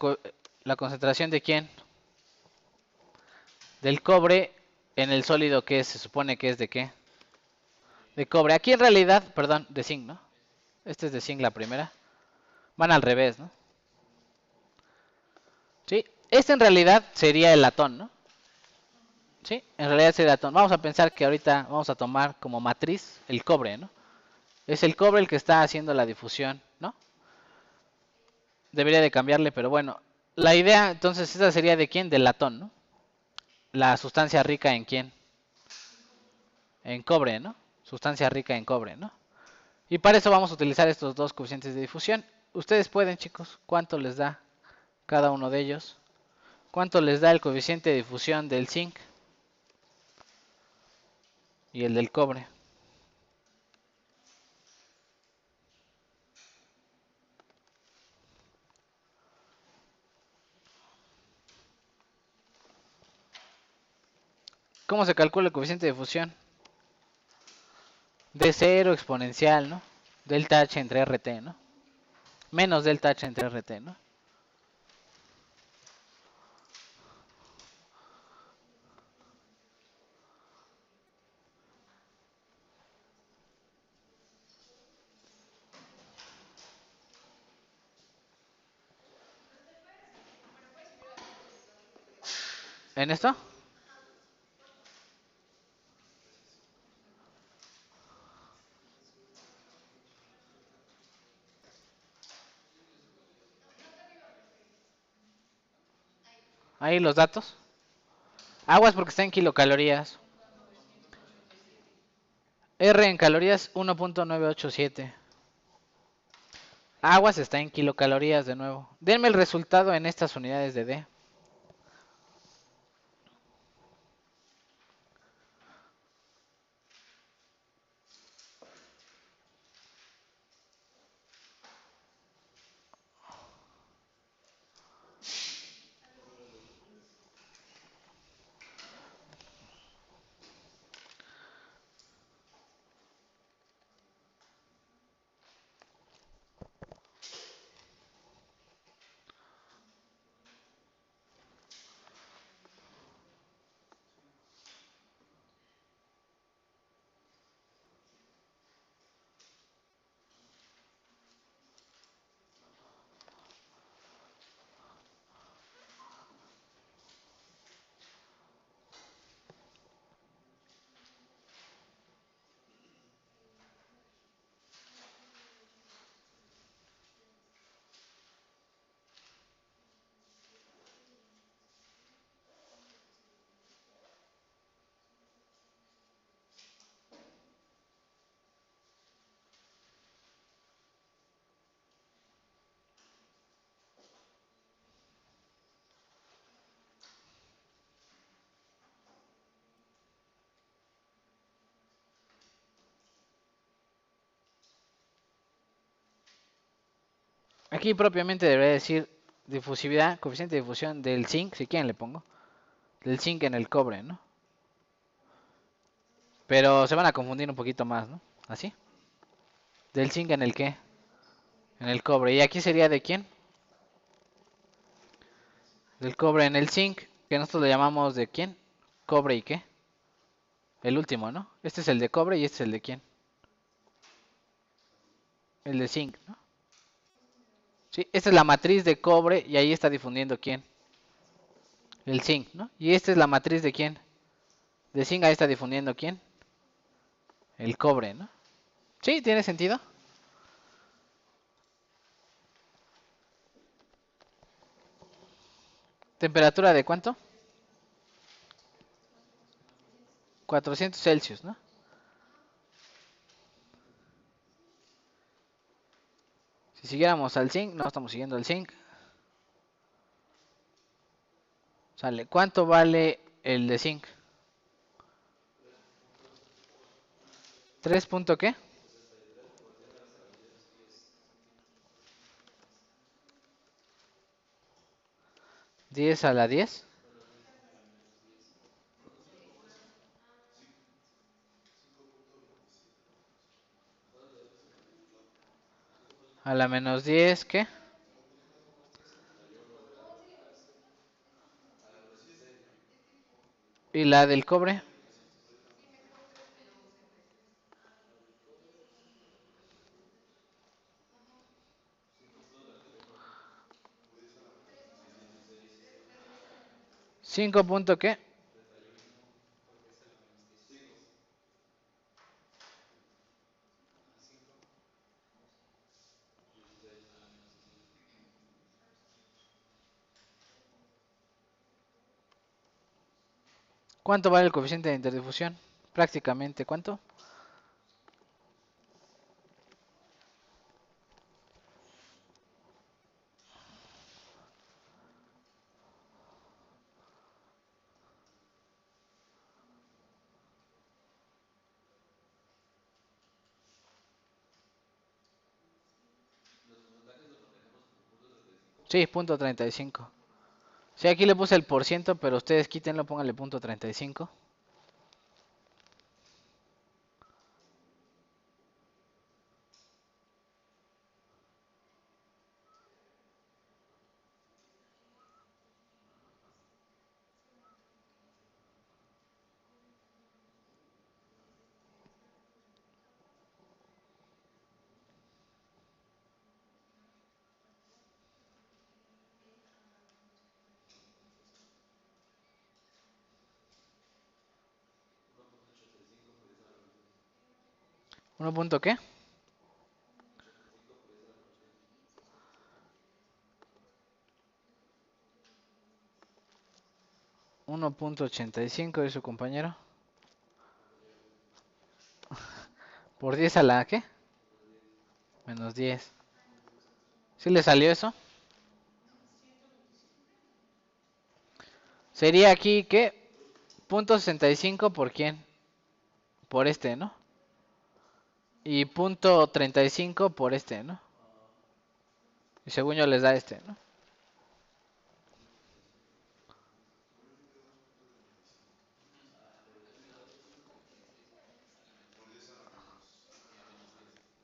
la concentración de ¿quién? Del cobre en el sólido que se supone que es de ¿qué? De cobre. Aquí en realidad, perdón, de zinc, ¿no? Este es de zinc la primera. Van al revés, ¿no? ¿Sí? Este en realidad sería el latón, ¿no? ¿Sí? En realidad sería el latón. Vamos a pensar que ahorita vamos a tomar como matriz el cobre, ¿no? Es el cobre el que está haciendo la difusión, ¿no? Debería de cambiarle, pero bueno. La idea, entonces, esta sería de quién? Del latón, ¿no? La sustancia rica en quién? En cobre, ¿no? Sustancia rica en cobre, ¿no? Y para eso vamos a utilizar estos dos coeficientes de difusión. Ustedes pueden, chicos, ¿cuánto les da cada uno de ellos? ¿Cuánto les da el coeficiente de difusión del zinc y el del cobre? ¿Cómo se calcula el coeficiente de difusión? De cero exponencial, ¿no? Delta H entre RT, ¿no? Menos delta H entre RT, ¿no? ¿En esto? Ahí los datos. Aguas porque está en kilocalorías. R en calorías 1.987. Aguas está en kilocalorías de nuevo. Denme el resultado en estas unidades de D. Aquí propiamente debería decir difusividad, coeficiente de difusión del zinc, si quieren le pongo. Del zinc en el cobre, ¿no? Pero se van a confundir un poquito más, ¿no? ¿Así? ¿Del zinc en el qué? En el cobre. ¿Y aquí sería de quién? Del cobre en el zinc, que nosotros le llamamos de quién? Cobre y qué? El último, ¿no? Este es el de cobre y este es el de quién? El de zinc, ¿no? Sí, esta es la matriz de cobre y ahí está difundiendo ¿quién? El zinc, ¿no? Y esta es la matriz de ¿quién? De zinc, ahí está difundiendo ¿quién? El cobre, ¿no? Sí, tiene sentido. ¿Temperatura de cuánto? 400 Celsius, ¿no? Si siguiéramos al zinc, no estamos siguiendo al zinc. Sale, ¿cuánto vale el de zinc? ¿3 punto qué? 10 a la 10. A la menos 10, ¿qué? ¿Y la del cobre? ¿5 punto qué? ¿Cuánto vale el coeficiente de interdifusión? Prácticamente, ¿cuánto? Sí, punto 35. Sí, aquí le puse el por ciento, pero ustedes quítenlo, pónganle punto 35. ¿1 punto qué? 1.85 de su compañero. ¿Por 10 a la qué? Menos 10. ¿Sí le salió eso? Sería aquí, ¿qué? Punto 65 por quién? Por este, ¿no? Y punto 35 por este, ¿no? Y según yo les da este, ¿no?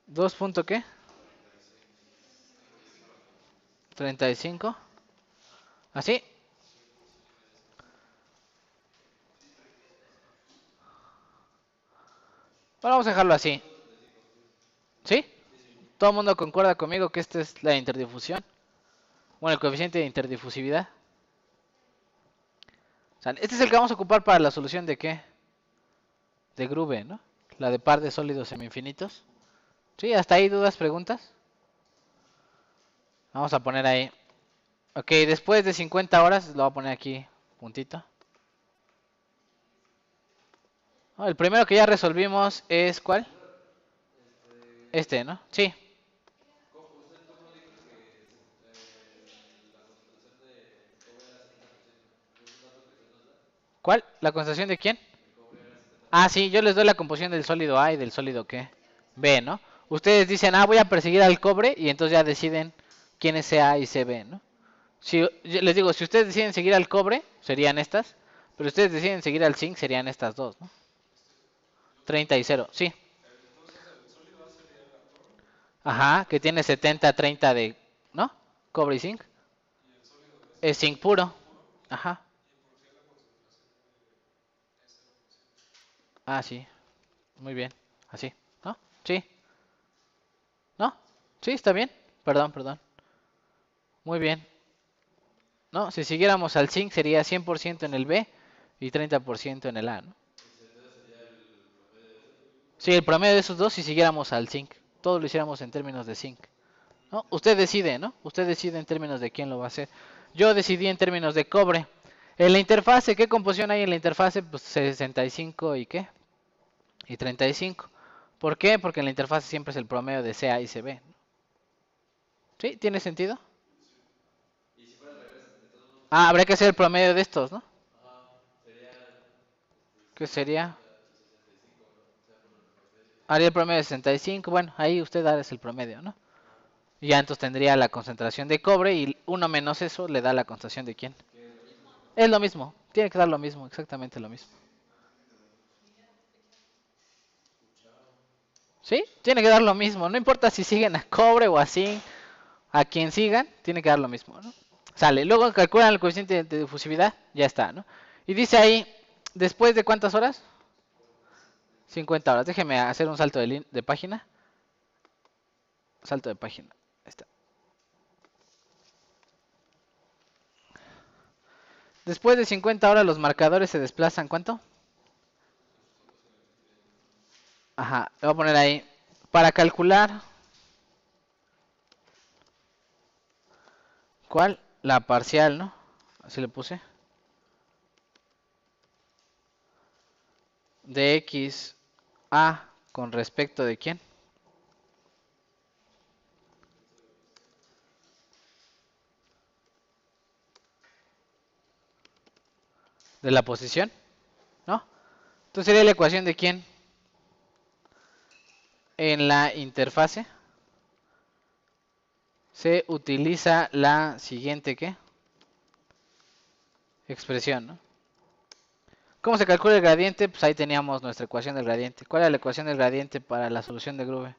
2 punto qué? 35. ¿Así? Bueno, vamos a dejarlo así. ¿Sí? ¿Todo el mundo concuerda conmigo que esta es la interdifusión? Bueno, el coeficiente de interdifusividad. O sea, este es el que vamos a ocupar para la solución de qué? De Grube, ¿no? La de par de sólidos semi-infinitos. ¿Sí? ¿Hasta ahí dudas, preguntas? Vamos a poner ahí. Ok, después de 50 horas, lo voy a poner aquí, puntito. El primero que ya resolvimos es ¿cuál? Este, ¿no? Sí. ¿Cuál? ¿La concentración de quién? Ah, sí, yo les doy la composición del sólido A y del sólido ¿qué? B, ¿no? Ustedes dicen, voy a perseguir al cobre y entonces ya deciden quién es CA y CB, ¿no? Si, les digo, si ustedes deciden seguir al cobre, serían estas, pero ustedes deciden seguir al zinc, serían estas dos, ¿no? 30 y 0, sí. Ajá, que tiene 70-30 de, ¿no? Cobre y zinc. Es zinc puro. Ajá. Ah, sí. Muy bien. Así. ¿No? Sí. ¿No? Sí, está bien. Perdón, perdón. Muy bien. ¿No? Si siguiéramos al zinc sería 100% en el B y 30% en el A, ¿no? Sí, el promedio de esos dos si siguiéramos al zinc. Todo lo hiciéramos en términos de zinc. ¿No? Usted decide, ¿no? Usted decide en términos de quién lo va a hacer. Yo decidí en términos de cobre. En la interfase, ¿qué composición hay en la interfase? Pues 65 y qué? Y 35. ¿Por qué? Porque en la interfase siempre es el promedio de CA y CB. ¿Sí? ¿Tiene sentido? Ah, habría que hacer el promedio de estos, ¿no? ¿Qué sería? Haría el promedio de 65. Bueno, ahí usted da el promedio, ¿no? Y ya entonces tendría la concentración de cobre y uno menos eso le da la concentración de quién. Es lo mismo, tiene que dar lo mismo, exactamente lo mismo. ¿Sí? Tiene que dar lo mismo, no importa si siguen a cobre o a zinc, a quien sigan, tiene que dar lo mismo, ¿no? Sale, luego calculan el coeficiente de difusividad, ya está, ¿no? Y dice ahí, ¿después de cuántas horas? 50 horas. Déjeme hacer un salto de página. Salto de página. Ahí está. Después de 50 horas los marcadores se desplazan, ¿cuánto? Ajá, le voy a poner ahí. Para calcular, ¿cuál? La parcial, ¿no? Así le puse. De x a con respecto de quién? De la posición, ¿no? Entonces sería la ecuación de quién? En la interfase se utiliza la siguiente, ¿qué? Expresión, ¿no? ¿Cómo se calcula el gradiente? Pues ahí teníamos nuestra ecuación del gradiente. ¿Cuál es la ecuación del gradiente para la solución de Grove?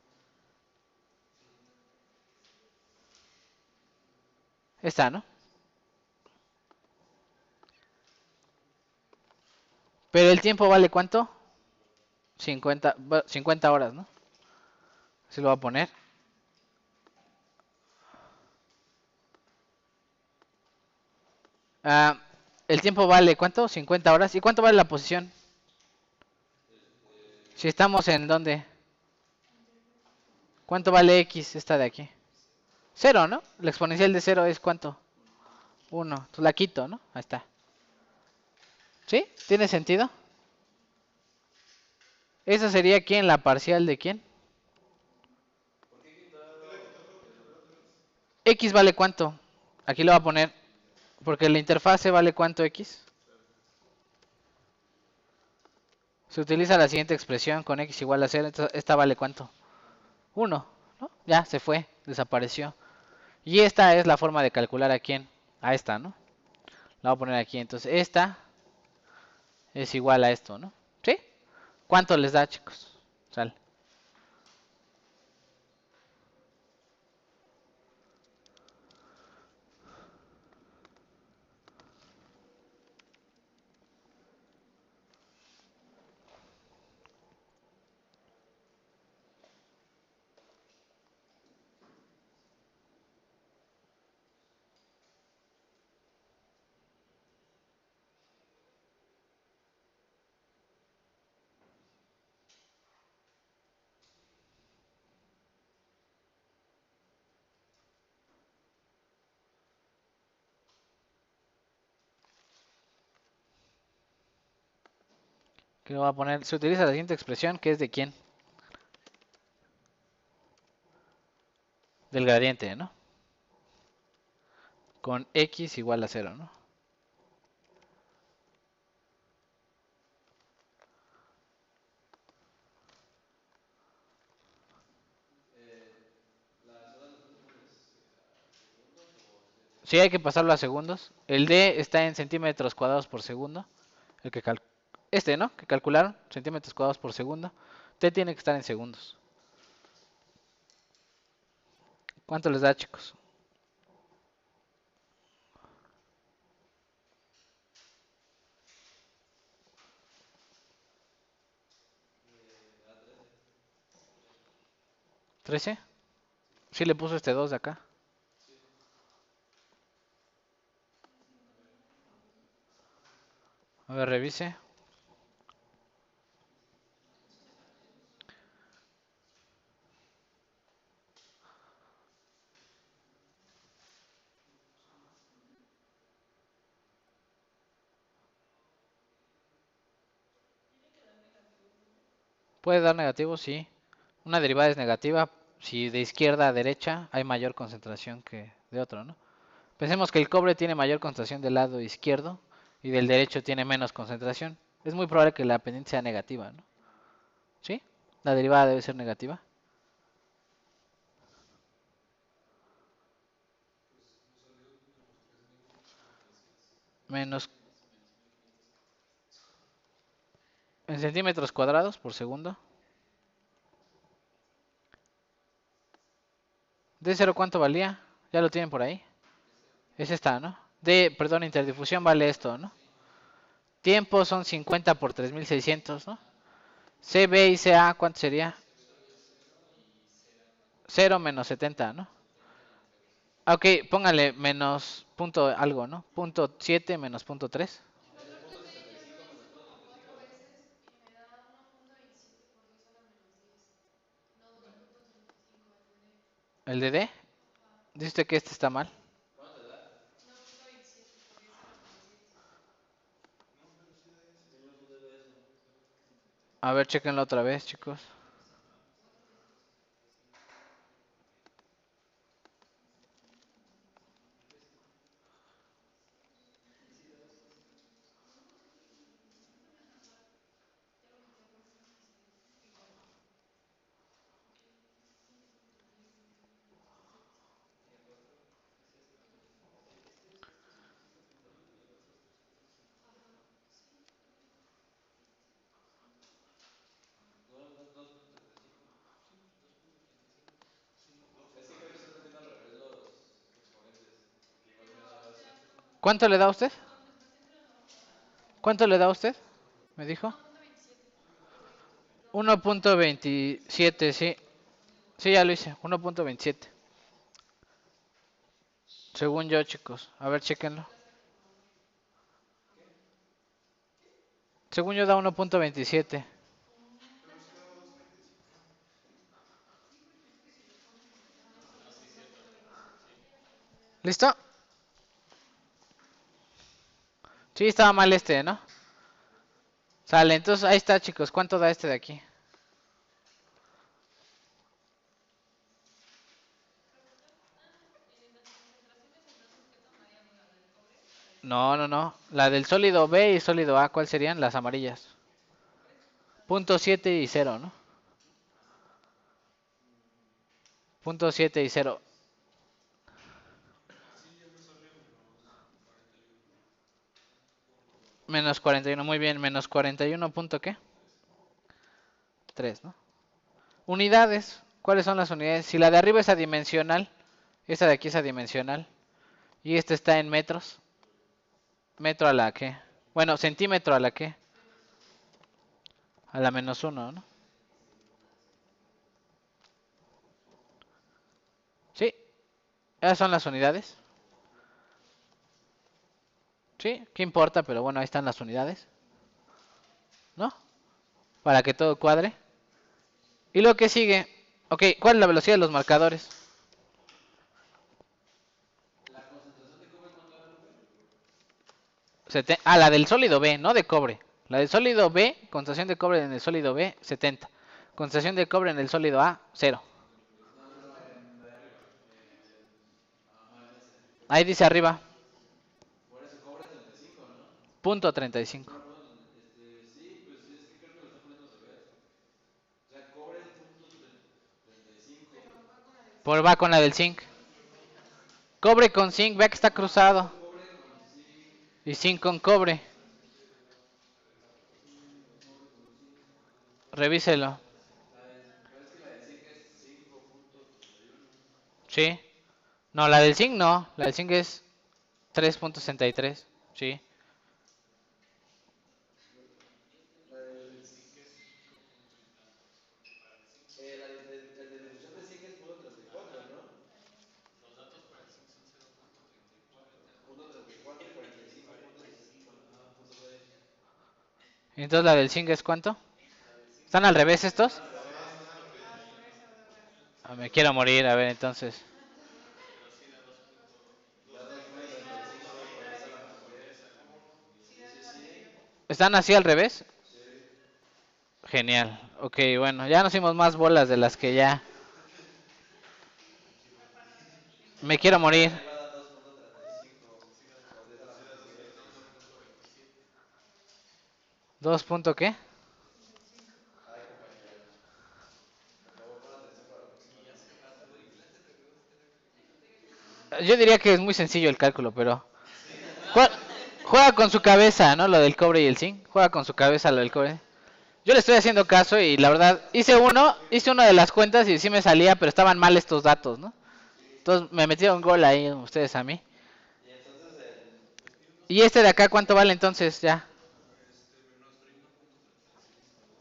Esta, ¿no? Pero el tiempo vale ¿cuánto? 50 horas, ¿no? Así lo voy a poner. Ah, el tiempo vale ¿cuánto? 50 horas. ¿Y cuánto vale la posición? Si estamos en ¿dónde? ¿Cuánto vale x esta de aquí? Cero, ¿no? La exponencial de cero es ¿cuánto? 1. Entonces la quito, ¿no? Ahí está. ¿Sí? ¿Tiene sentido? ¿Esa sería quién? ¿La parcial de quién? ¿X vale cuánto? Aquí lo voy a poner. Porque la interfase vale cuánto X. Se utiliza la siguiente expresión con X igual a 0. Esta vale cuánto? 1. ¿No? Ya se fue, desapareció. Y esta es la forma de calcular a quién. A esta, ¿no? La voy a poner aquí. Entonces esta es igual a esto, ¿no? ¿Sí? ¿Cuánto les da, chicos? Sale. ¿Qué le voy a poner? Se utiliza la siguiente expresión que es de quién. Del gradiente, ¿no? Con X igual a 0, ¿no? Sí, hay que pasarlo a segundos. El D está en centímetros cuadrados por segundo. El que este, ¿no? Que calcularon, centímetros cuadrados por segundo. T tiene que estar en segundos. ¿Cuánto les da, chicos? ¿13? Sí le puso este 2 de acá. A ver, revise. Puede dar negativo, sí. Una derivada es negativa si de izquierda a derecha hay mayor concentración que de otro, ¿no? Pensemos que el cobre tiene mayor concentración del lado izquierdo y del derecho tiene menos concentración. Es muy probable que la pendiente sea negativa, ¿no? ¿Sí? La derivada debe ser negativa. Menos en centímetros cuadrados por segundo. D0 ¿cuánto valía? Ya lo tienen por ahí. Es esta, ¿no? Perdón, interdifusión vale esto, ¿no? Tiempo son 50 por 3600, ¿no? CB y CA, ¿cuánto sería? 0 menos 70, ¿no? Ok, póngale menos punto algo, ¿no? Punto 7 menos punto 3. ¿El de D? ¿Dice usted que este está mal? A ver, chequenlo otra vez, chicos. ¿Cuánto le da a usted? ¿Cuánto le da a usted? ¿Me dijo? 1.27, sí. Sí, ya lo hice. 1.27. Según yo, chicos. A ver, chequenlo. Según yo da 1.27. ¿Listo? Sí, estaba mal este, ¿no? Sale, entonces ahí está, chicos. ¿Cuánto da este de aquí? No, no, no. La del sólido B y sólido A, ¿cuál serían? Las amarillas. Punto 7 y 0, ¿no? Punto 7 y 0. Menos 41, muy bien. Menos 41 punto ¿qué? 3, ¿no? Unidades. ¿Cuáles son las unidades? Si la de arriba es adimensional, esta de aquí es adimensional, y esta está en metros. ¿Metro a la qué? Bueno, centímetro a la qué? A la menos 1, ¿no? Sí, esas son las unidades. Sí, ¿qué importa? Pero bueno, ahí están las unidades, ¿no? Para que todo cuadre. Y lo que sigue, ok, ¿cuál es la velocidad de los marcadores? La del sólido B, no de cobre. La del sólido B, concentración de cobre en el sólido B, 70. Concentración de cobre en el sólido A, 0. Ahí dice arriba, punto 35. Por va con la del zinc. Cobre con zinc, vea que está cruzado. Y zinc con cobre. Revíselo. Sí. No, la del zinc no. La del zinc es 3.63. Sí. Entonces la del zinc es ¿cuánto? ¿Están al revés estos? Ah, me quiero morir, a ver entonces. ¿Están así al revés? Genial. Ok, bueno, ya nos hicimos más bolas de las que ya. Me quiero morir. ¿Dos punto qué? Yo diría que es muy sencillo el cálculo, pero... Juega, juega con su cabeza, ¿no? Lo del cobre y el zinc. Juega con su cabeza lo del cobre. Yo le estoy haciendo caso y la verdad, hice una de las cuentas y sí me salía, pero estaban mal estos datos, ¿no? Entonces me metieron gol ahí ustedes a mí. ¿Y este de acá cuánto vale entonces ya?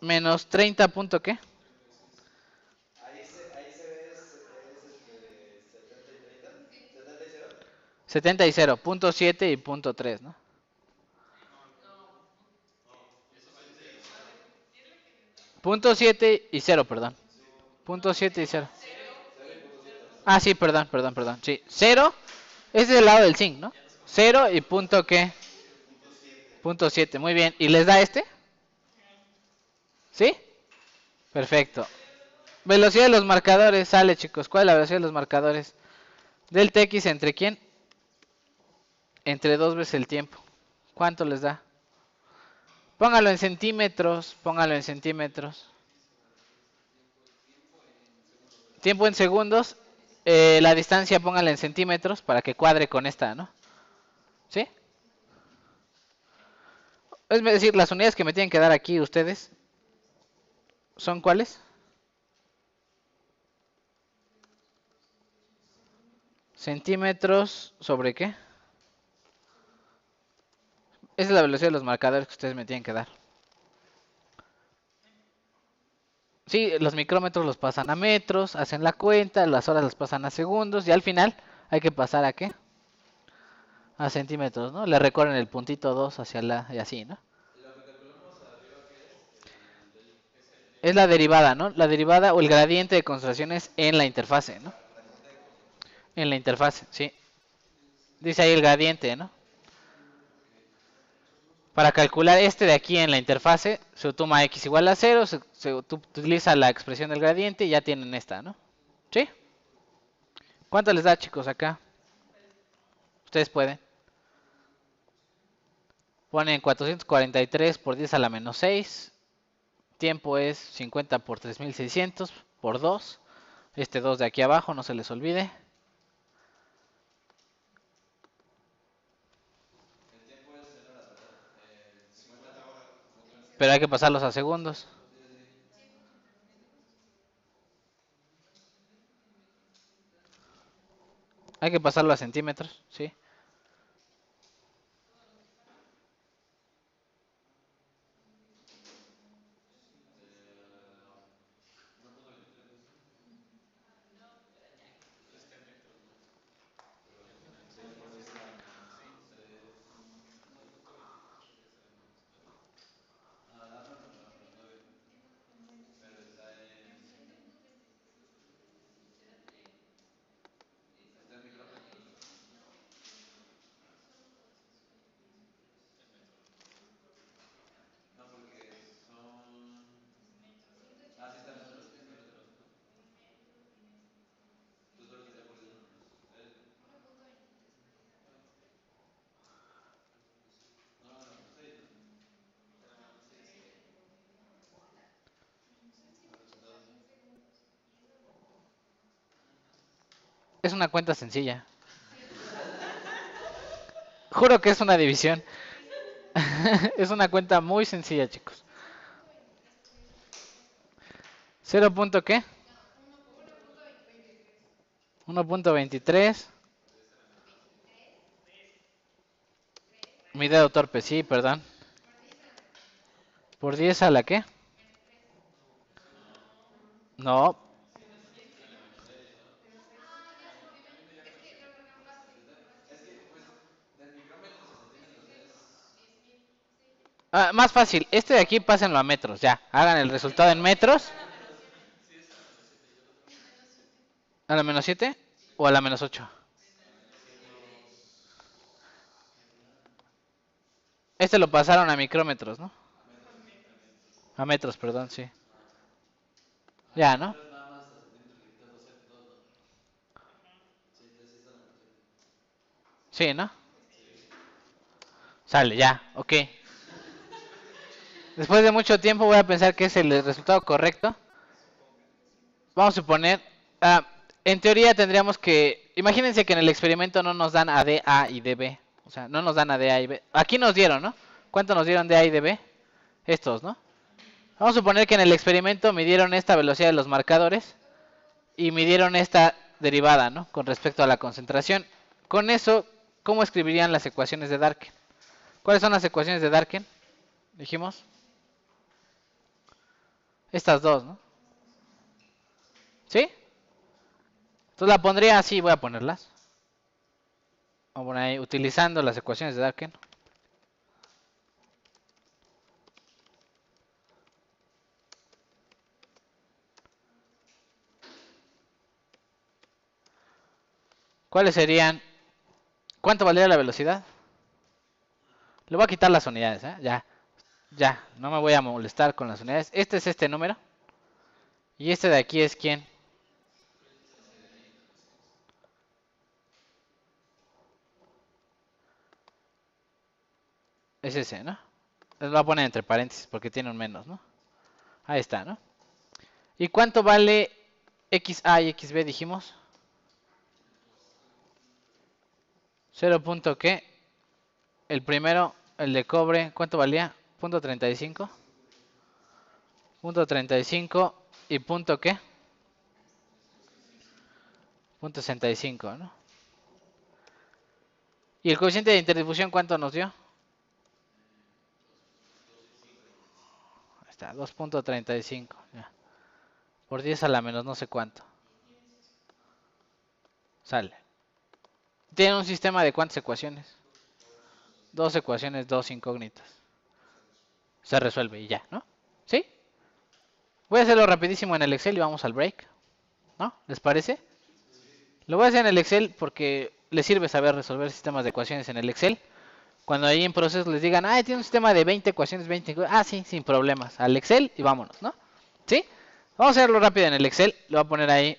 Menos 30 punto qué? 70 y 0, punto 7 y punto 3, ¿no? Punto 7 y 0, perdón. Punto 7 y 0. Ah, sí, perdón. Sí, 0 es del lado del zinc, ¿no? 0 y punto qué? Punto 7, muy bien. ¿Y les da este? ¿Sí? Perfecto. Velocidad de los marcadores, sale chicos. ¿Cuál es la velocidad de los marcadores? Del TX entre quién? Entre dos veces el tiempo. ¿Cuánto les da? Póngalo en centímetros, póngalo en centímetros. Tiempo en segundos. La distancia póngala en centímetros para que cuadre con esta, ¿no? ¿Sí? Es decir, las unidades que me tienen que dar aquí ustedes, ¿son cuáles? Centímetros sobre qué? Esa es la velocidad de los marcadores que ustedes me tienen que dar. Sí, los micrómetros los pasan a metros, hacen la cuenta, las horas las pasan a segundos y al final hay que pasar a qué? A centímetros, ¿no? Le recorren el puntito 2 hacia la y así, ¿no? Es la derivada, ¿no? La derivada o el gradiente de concentraciones en la interfase, ¿no? En la interfase, sí. Dice ahí el gradiente, ¿no? Para calcular este de aquí en la interfase, se toma x igual a 0, se utiliza la expresión del gradiente y ya tienen esta, ¿no? ¿Sí? ¿Cuánto les da, chicos, acá? Ustedes pueden. Ponen 443 por 10 a la menos 6. Tiempo es 50 por 3600 por 2. Este 2 de aquí abajo, no se les olvide. Pero hay que pasarlos a segundos. Hay que pasarlo a centímetros, ¿sí? Es una cuenta sencilla. Juro que es una división. Es una cuenta muy sencilla, chicos. ¿Cero punto qué? 1.23. Mi dedo torpe, sí, perdón. ¿Por 10 a la qué? No. Más fácil, este de aquí pásenlo a metros, ya. Hagan el resultado en metros. ¿A la menos 7 o a la menos 8? Este lo pasaron a micrómetros, ¿no? A metros, perdón, sí. Ya, ¿no? Sí, ¿no? Sale, ya, ok. Después de mucho tiempo voy a pensar que es el resultado correcto. Vamos a suponer, en teoría tendríamos que, imagínense que en el experimento no nos dan a D, A y D, B. O sea, no nos dan a D, A y B. Aquí nos dieron, ¿no? ¿Cuánto nos dieron de A y de B? Estos, ¿no? Vamos a suponer que en el experimento midieron esta velocidad de los marcadores y midieron esta derivada, ¿no? Con respecto a la concentración. Con eso, ¿cómo escribirían las ecuaciones de Darken? ¿Cuáles son las ecuaciones de Darken? Dijimos. Estas dos, ¿no? ¿Sí? Entonces la pondría así, voy a ponerlas. Vamos a poner ahí, utilizando las ecuaciones de Darken. ¿Cuáles serían? ¿Cuánto valdría la velocidad? Le voy a quitar las unidades, ¿eh? Ya, no me voy a molestar con las unidades. Este es este número. Y este de aquí es ¿quién? Es ese, ¿no? Les voy a poner entre paréntesis porque tiene un menos, ¿no? Ahí está, ¿no? ¿Y cuánto vale XA y XB, dijimos? 0. ¿Qué? El primero, el de cobre, ¿cuánto valía? Punto 35. Punto 35 y punto ¿qué? Punto 65, ¿no? ¿Y el coeficiente de interdifusión cuánto nos dio? Ahí está, 2.35. Ya. Por 10 a la menos no sé cuánto. Sale. Tiene un sistema de cuántas ecuaciones. Dos ecuaciones, dos incógnitas. Se resuelve y ya, ¿no? ¿Sí? Voy a hacerlo rapidísimo en el Excel y vamos al break. ¿No? ¿Les parece? Lo voy a hacer en el Excel porque les sirve saber resolver sistemas de ecuaciones en el Excel. Cuando ahí en proceso les digan, tiene un sistema de 20 ecuaciones, 20. Sí, sin problemas. Al Excel y vámonos, ¿no? ¿Sí? Vamos a hacerlo rápido en el Excel. Lo voy a poner ahí.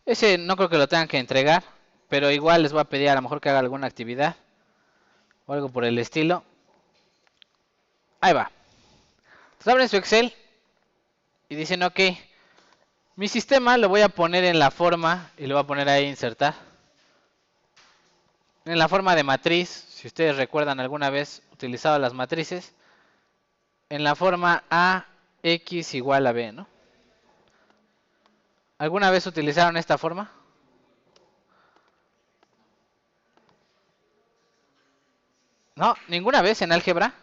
Ese no creo que lo tengan que entregar. Pero igual les voy a pedir a lo mejor que haga alguna actividad. O algo por el estilo. Ahí va. Entonces abren su Excel. Y dicen, ok. Mi sistema lo voy a poner en la forma. Y lo voy a poner ahí insertar. En la forma de matriz. Si ustedes recuerdan alguna vez utilizado las matrices. En la forma AX igual a B, ¿no? ¿Alguna vez utilizaron esta forma? No, ninguna vez en álgebra.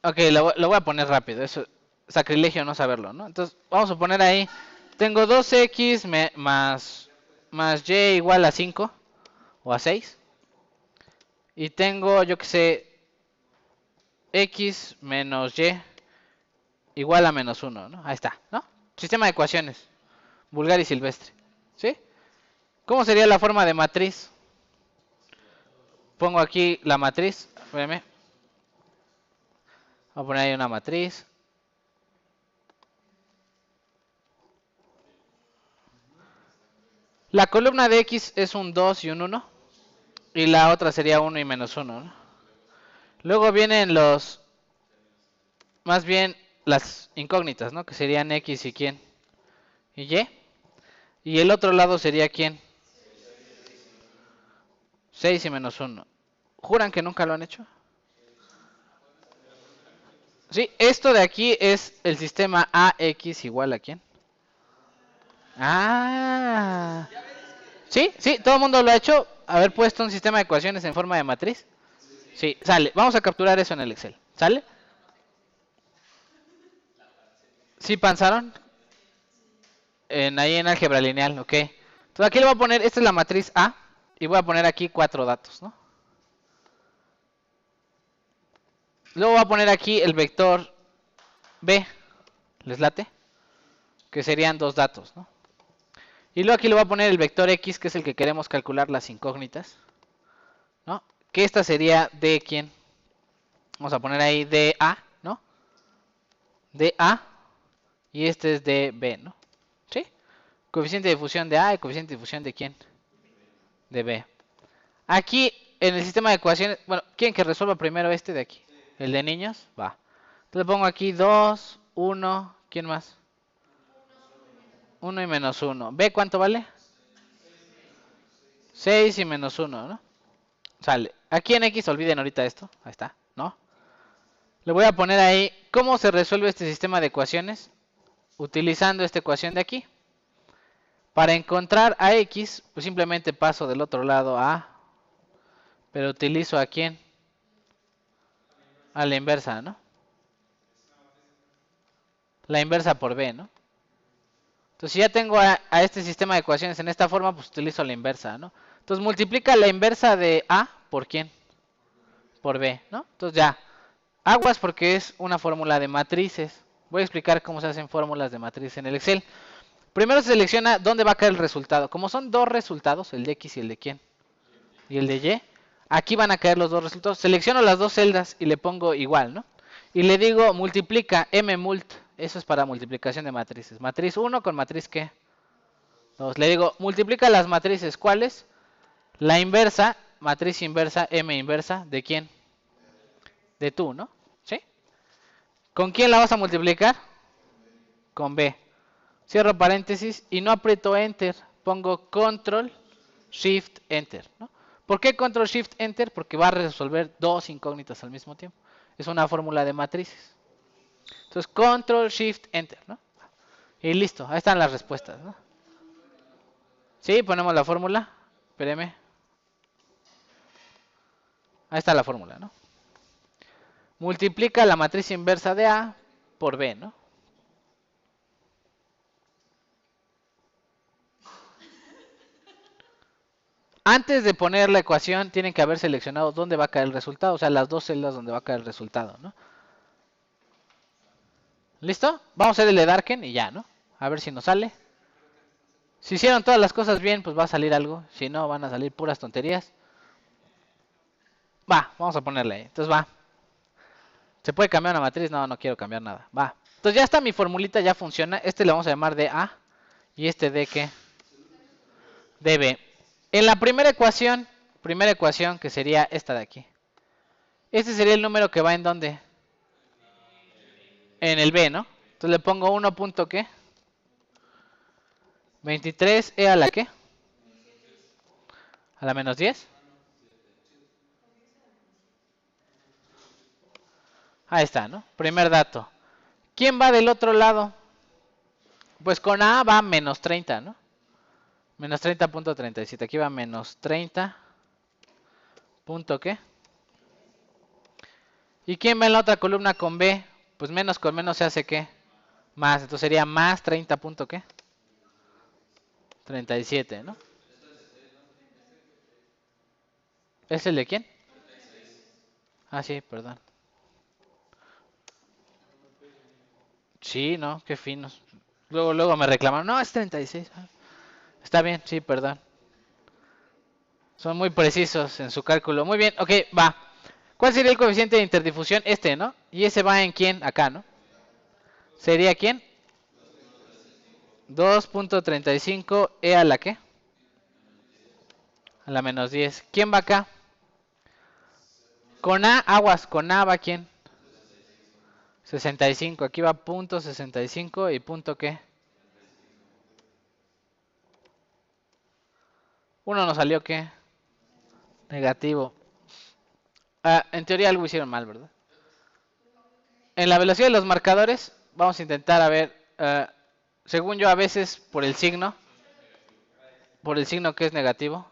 Ok, lo voy a poner rápido. Eso sacrilegio no saberlo, ¿no? Entonces, vamos a poner ahí. Tengo 2x más y igual a 5 o a 6. Y tengo, yo que sé, x menos y igual a menos 1, ¿no? Ahí está, ¿no? Sistema de ecuaciones. Vulgar y silvestre. ¿Sí? ¿Cómo sería la forma de matriz? Pongo aquí la matriz. Espérame. Voy a poner ahí una matriz. La columna de x es un 2 y un 1. Y la otra sería 1 y menos 1, ¿no? Luego vienen más bien las incógnitas, ¿no? Que serían x y quién. Y y. Y el otro lado sería quién. 6 y menos 1. ¿Juran que nunca lo han hecho? Sí, esto de aquí es el sistema AX igual a quién. Sí, todo el mundo lo ha hecho. Haber puesto un sistema de ecuaciones en forma de matriz. Sí, sale. Vamos a capturar eso en el Excel. ¿Sale? ¿Sí pensaron? Ahí en álgebra lineal, ok. Entonces aquí le voy a poner, esta es la matriz A. Y voy a poner aquí 4 datos, ¿no? Luego voy a poner aquí el vector B. ¿Les late? Que serían 2 datos, ¿no? Y luego aquí le voy a poner el vector X, que es el que queremos calcular las incógnitas, ¿no? Que esta sería de quién. Vamos a poner ahí DA, ¿no? DA. Y este es DB, ¿no? ¿Sí? Coeficiente de difusión de A y coeficiente de difusión de quién. De B. Aquí en el sistema de ecuaciones, bueno, ¿quieren que resuelva primero este de aquí? El de niños, va. Entonces pongo aquí 2, 1, ¿quién más? 1 y menos 1. ¿B cuánto vale? 6 y menos 1, ¿no? Sale. Aquí en X, olviden ahorita esto. Ahí está, ¿no? Le voy a poner ahí cómo se resuelve este sistema de ecuaciones utilizando esta ecuación de aquí. Para encontrar a X, pues simplemente paso del otro lado a A. Pero utilizo a quién? A la inversa, ¿no? La inversa por B, ¿no? Entonces si ya tengo a este sistema de ecuaciones en esta forma, pues utilizo la inversa, ¿no? Entonces multiplica la inversa de A por quién? Por B, ¿no? Entonces ya, aguas porque es una fórmula de matrices. Voy a explicar cómo se hacen fórmulas de matrices en el Excel. Primero se selecciona dónde va a caer el resultado. Como son dos resultados, el de X y el de quién, y el de Y, aquí van a caer los dos resultados. Selecciono las dos celdas y le pongo igual, ¿no? Y le digo multiplica mmult. Eso es para multiplicación de matrices. Matriz 1 con matriz ¿qué? 2. Le digo multiplica las matrices. ¿Cuáles? La inversa, matriz inversa, M inversa, ¿de quién? De tú, ¿no? ¿Sí? ¿Con quién la vas a multiplicar? Con B. Cierro paréntesis y no aprieto Enter. Pongo Control, Shift, Enter, ¿no? ¿Por qué Control, Shift, Enter? Porque va a resolver dos incógnitas al mismo tiempo. Es una fórmula de matrices. Entonces, Control, Shift, Enter, ¿no? Y listo, ahí están las respuestas, ¿no? Sí, ponemos la fórmula. Espéreme. Ahí está la fórmula, ¿no? Multiplica la matriz inversa de A por B, ¿no? Antes de poner la ecuación, tienen que haber seleccionado dónde va a caer el resultado, o sea, las dos celdas donde va a caer el resultado, ¿no? ¿Listo? Vamos a hacer el de Darken y ya, ¿no? A ver si nos sale. Si hicieron todas las cosas bien, pues va a salir algo. Si no, van a salir puras tonterías. Va, vamos a ponerle ahí. Entonces va. ¿Se puede cambiar una matriz? No, no quiero cambiar nada. Va. Entonces ya está mi formulita, ya funciona. Este le vamos a llamar DA. Y este de ¿qué? DB. En la primera ecuación que sería esta de aquí. Este sería el número que va en ¿dónde? En el B, ¿no? Entonces le pongo 1 punto ¿qué? 23 a la ¿qué? A la menos 10. Ahí está, ¿no? Primer dato. ¿Quién va del otro lado? Pues con A va menos 30, ¿no? Menos 30.37. Aquí va menos 30. ¿Punto qué? ¿Y quién va en la otra columna con B? Pues menos con menos se hace ¿qué? Más. Entonces sería más 30. Punto ¿qué? 37, ¿no? ¿Es el de quién? Ah, sí, perdón. Sí, no, qué finos. Luego me reclamaron. No, es 36. Está bien, sí, perdón. Son muy precisos en su cálculo. Muy bien, ok, va. ¿Cuál sería el coeficiente de interdifusión? Este, ¿no? Y ese va en quién, acá, ¿no? ¿Sería quién? 2.35 a la qué? A la menos 10. ¿Quién va acá? Con A, aguas, con A va quién? 65. Aquí va punto 65 y punto qué? Uno nos salió qué? Negativo. En teoría algo hicieron mal, ¿verdad? En la velocidad de los marcadores, vamos a intentar a ver, según yo a veces por el signo que es negativo.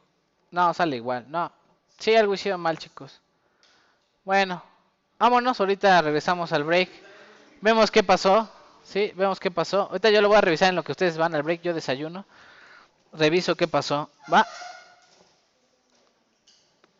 No, sale igual, no. Sí, algo hicieron mal, chicos. Bueno, vámonos, ahorita regresamos al break. Vemos qué pasó, sí, vemos qué pasó. Ahorita yo lo voy a revisar en lo que ustedes van al break, yo desayuno. Reviso qué pasó, va.